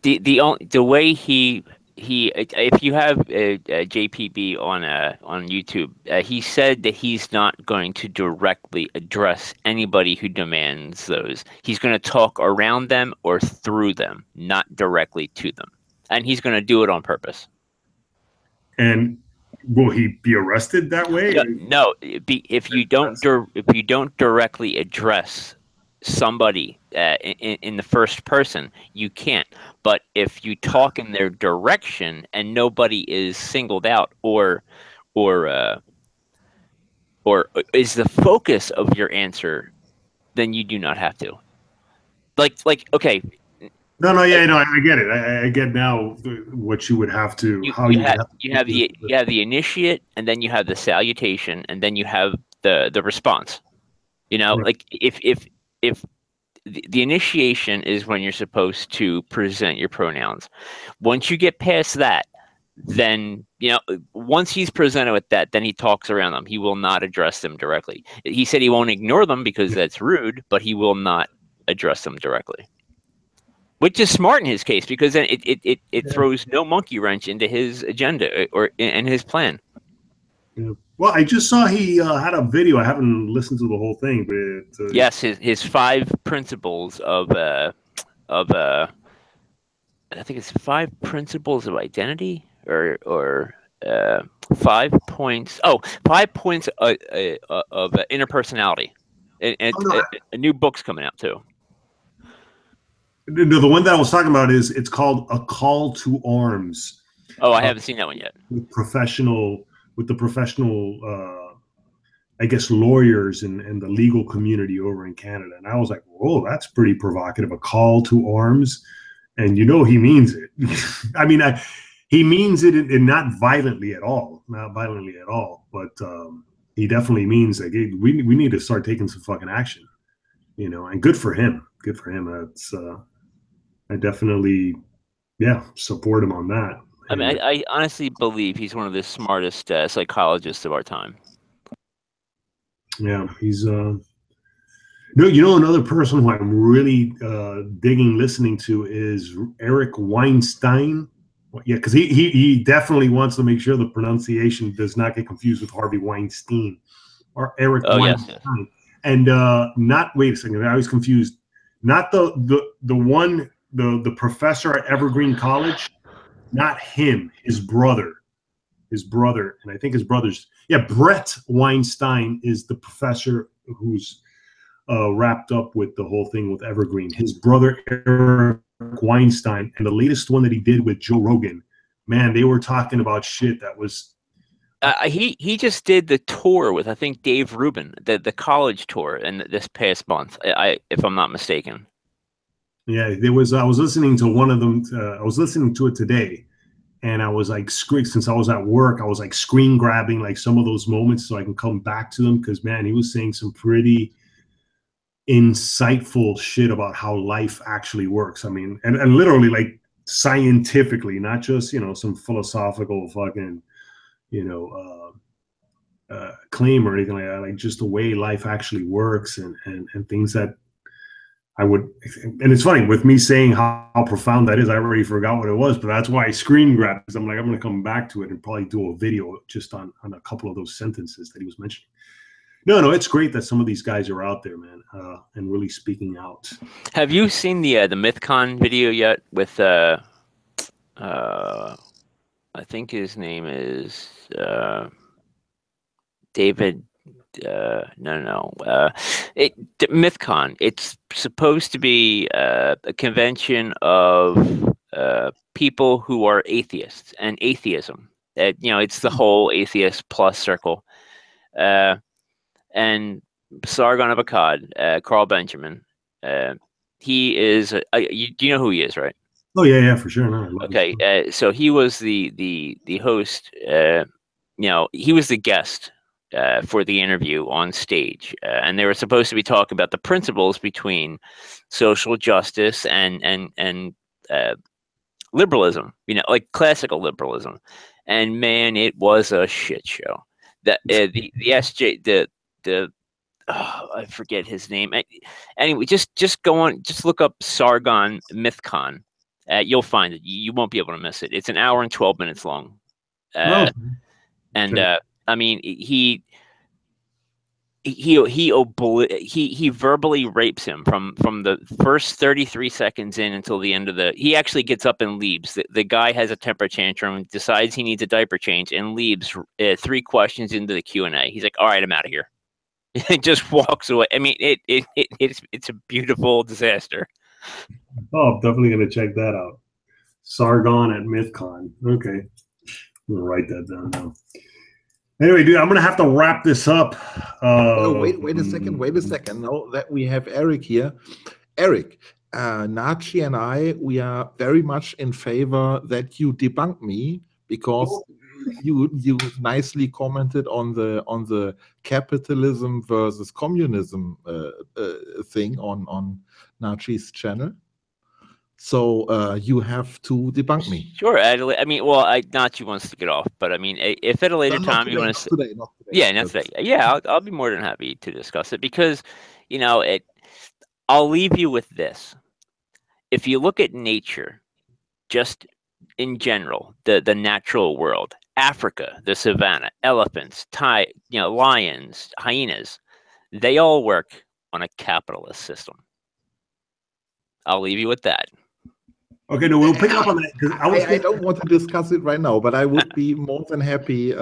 the way he if you have JPB on YouTube, he said that he's not going to directly address anybody who demands those. He's going to talk around them or through them, not directly to them, and he's going to do it on purpose. And will he be arrested that way? No. If you don't directly address somebody in the first person, you can't. But if you talk in their direction and nobody is singled out or is the focus of your answer, then you do not have to. Like okay. No, I get it. I get now what you would have to. You have the initiate, and then you have the salutation, and then you have the response. You know, Right. like if the initiation is when you're supposed to present your pronouns. Once you get past that, then once he's presented with that, then he talks around them. He will not address them directly. He said he won't ignore them because that's rude, but he will not address them directly. Which is smart in his case, because then it throws no monkey wrench into his agenda or in his plan. Yeah. Well, I just saw he had a video. I haven't listened to the whole thing, but yes, his 5 principles of I think it's 5 principles of identity or 5 points. Oh, 5 points of interpersonality. And a new book's coming out too. No, the one that I was talking about it's called A Call to Arms. Oh, I haven't seen that one yet. With the professional, I guess, lawyers and the legal community over in Canada. And I was like, whoa, that's pretty provocative. A call to arms. And he means it. I mean, he means it in not violently at all. Not violently at all. But he definitely means that we need to start taking some fucking action. And good for him. Good for him. That's I definitely, support him on that. I mean, I honestly believe he's one of the smartest psychologists of our time. Yeah, he's another person who I'm really digging listening to is Eric Weinstein. Yeah, because he definitely wants to make sure the pronunciation does not get confused with Harvey Weinstein or Eric Weinstein. Yes. And wait a second, I was confused. Not the professor at Evergreen College, not him, his brother, and I think his brother's Brett Weinstein is the professor who's wrapped up with the whole thing with Evergreen. His brother Eric Weinstein, and the latest one that he did with Joe Rogan, man, they were talking about shit that was. He just did the tour with, I think, Dave Rubin, the college tour, and this past month, if I'm not mistaken. Yeah, there was. I was listening to one of them. I was listening to it today, and I was like, since I was at work, I was like screen grabbing like some of those moments so I can come back to them, because man, he was saying some pretty insightful shit about how life actually works. I mean, and literally like scientifically, not just some philosophical fucking claim or anything like that. Like just the way life actually works and things that I would. And it's funny with me saying how profound that is. I already forgot what it was, but that's why I screen grabbed, because I'm like, I'm going to come back to it and probably do a video just on a couple of those sentences that he was mentioning. No, it's great that some of these guys are out there, man, and really speaking out. Have you seen the MythCon video yet with I think his name is David. No. MythCon. It's supposed to be a convention of people who are atheists and atheism. It's the whole atheist plus circle. And Sargon of Akkad, Carl Benjamin. He is. Do you know who he is, right? Oh yeah, for sure. No, Okay, so he was the host. He was the guest for the interview on stage, and they were supposed to be talking about the principles between social justice and liberalism. Like classical liberalism. And man, it was a shit show. The SJ I forget his name. Anyway, just go on, just look up Sargon MythCon. You'll find it. You won't be able to miss it. It's an hour and 12 minutes long. I mean, he verbally rapes him from the first 33 seconds in until the end of he actually gets up and leaves. The guy has a temper tantrum, decides he needs a diaper change, and leaves 3 questions into the Q&A. He's like, all right, I'm out of here. It just walks away. I mean, it's a beautiful disaster. Oh, I'm definitely going to check that out. Sargon at MythCon. Okay. I'm going to write that down now. Anyway, dude, I'm going to have to wrap this up. Wait a second. Now that we have Eric here. Eric, Nachi and I, we are very much in favor that you debunk me, because you nicely commented on the capitalism versus communism thing on Nachi's channel. So you have to debunk me. Sure. I mean, well, Nachi wants to get off, but I mean, if at a later time you want to, not today. Yeah, that's right. Yeah, I'll be more than happy to discuss it, because I'll leave you with this. If you look at nature, just in general, the natural world, Africa, the savannah, elephants, lions, hyenas, they all work on a capitalist system. I'll leave you with that. Okay, no, we'll pick up on that, because I don't want to discuss it right now, but I would be more than happy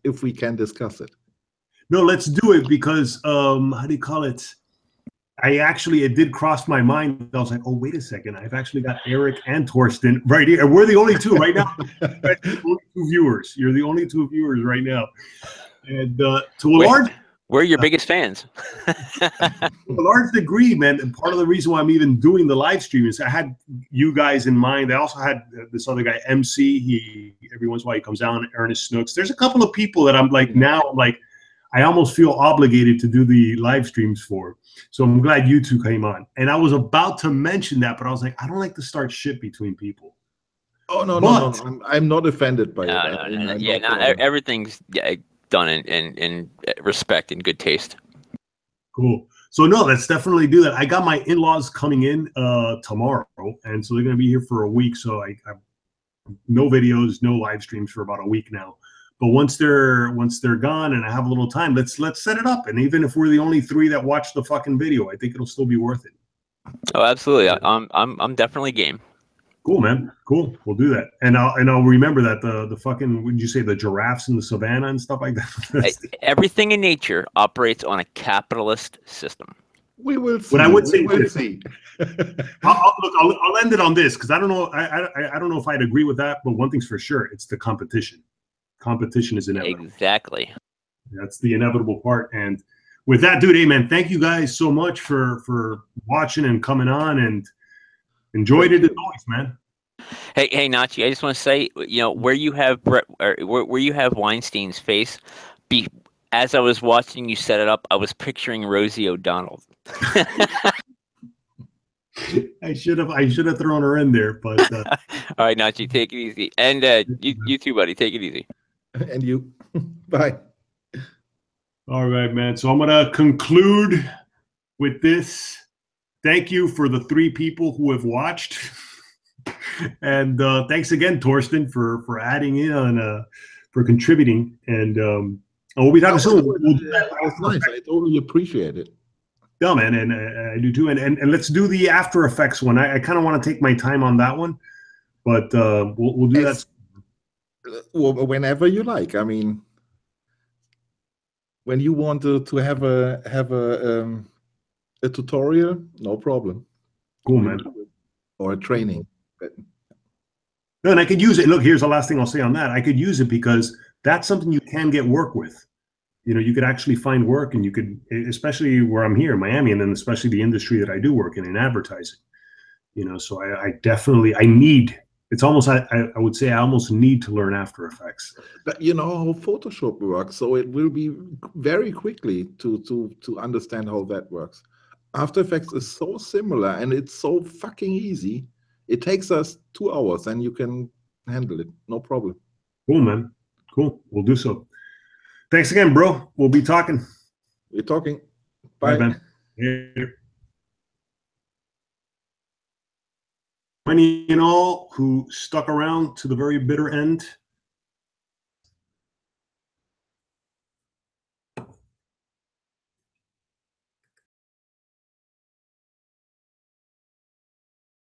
if we can discuss it. No, let's do it, because how do you call it? It did cross my mind. I was like, oh, wait a second. I've actually got Eric and Torsten right here. We're the only two right now. You're the only 2 viewers. You're the only 2 viewers right now. And we're your biggest fans. To a large degree, man. And part of the reason why I'm even doing the live stream is I had you guys in mind. I also had this other guy, MC. Every once in a while he comes down, Ernest Snooks. There's a couple of people that I'm like, I almost feel obligated to do the live streams for. So I'm glad you 2 came on. And I was about to mention that, but I was like, I don't like to start shit between people. Oh, no. I'm not offended by it. Yeah, everything's done in respect and good taste. Cool. So no, let's definitely do that. I got my in-laws coming in tomorrow, and so they're going to be here for a week. So I no videos, no live streams for about a week now. But once they're gone and I have a little time, let's set it up. And even if we're the only 3 that watch the fucking video, I think it'll still be worth it. Oh, absolutely. I'm definitely game. Cool, man. Cool. We'll do that. And I'll remember that the fucking, what did you say, the giraffes in the savannah and stuff like that? Everything in nature operates on a capitalist system. We will see. What I would say, we'll see. I'll end it on this, because I don't know. I don't know if I'd agree with that, but one thing's for sure: it's the competition. Competition is inevitable. Exactly. That's the inevitable part. And with that, dude, hey man, thank you guys so much for watching and coming on, and enjoyed it as always, man. Hey, Nachi, I just want to say, where you have where you have Weinstein's face, as I was watching you set it up, I was picturing Rosie O'Donnell. I should have thrown her in there, but all right, Nachi, take it easy, and you too, buddy, take it easy. And you, bye. All right, man. So I'm gonna conclude with this. Thank you for the 3 people who have watched, and thanks again, Torsten, for adding in on for contributing. And we'll be talking soon. That was nice. I totally appreciate it. Yeah, man, and I do too. And let's do the After Effects one. I kind of want to take my time on that one, but we'll do that. Whenever you like. I mean, when you want to have a tutorial, no problem. Cool, man. Or a training. No, and I could use it. Look, here's the last thing I'll say on that. I could use it because that's something you can get work with. You know, you could actually find work, and you could, especially where I'm here in Miami, and then especially the industry that I do work in advertising. You know, so I definitely, I need, it's almost, I would say I almost need to learn After Effects. But you know how Photoshop works, so it will be very quickly to understand how that works. After Effects is so similar, and it's so fucking easy. It takes us 2 hours, and you can handle it, no problem. Cool, man. Cool. We'll do so. Thanks again, bro. We'll be talking. We're talking. Bye, Bye. man. Later. Any and all who stuck around to the very bitter end,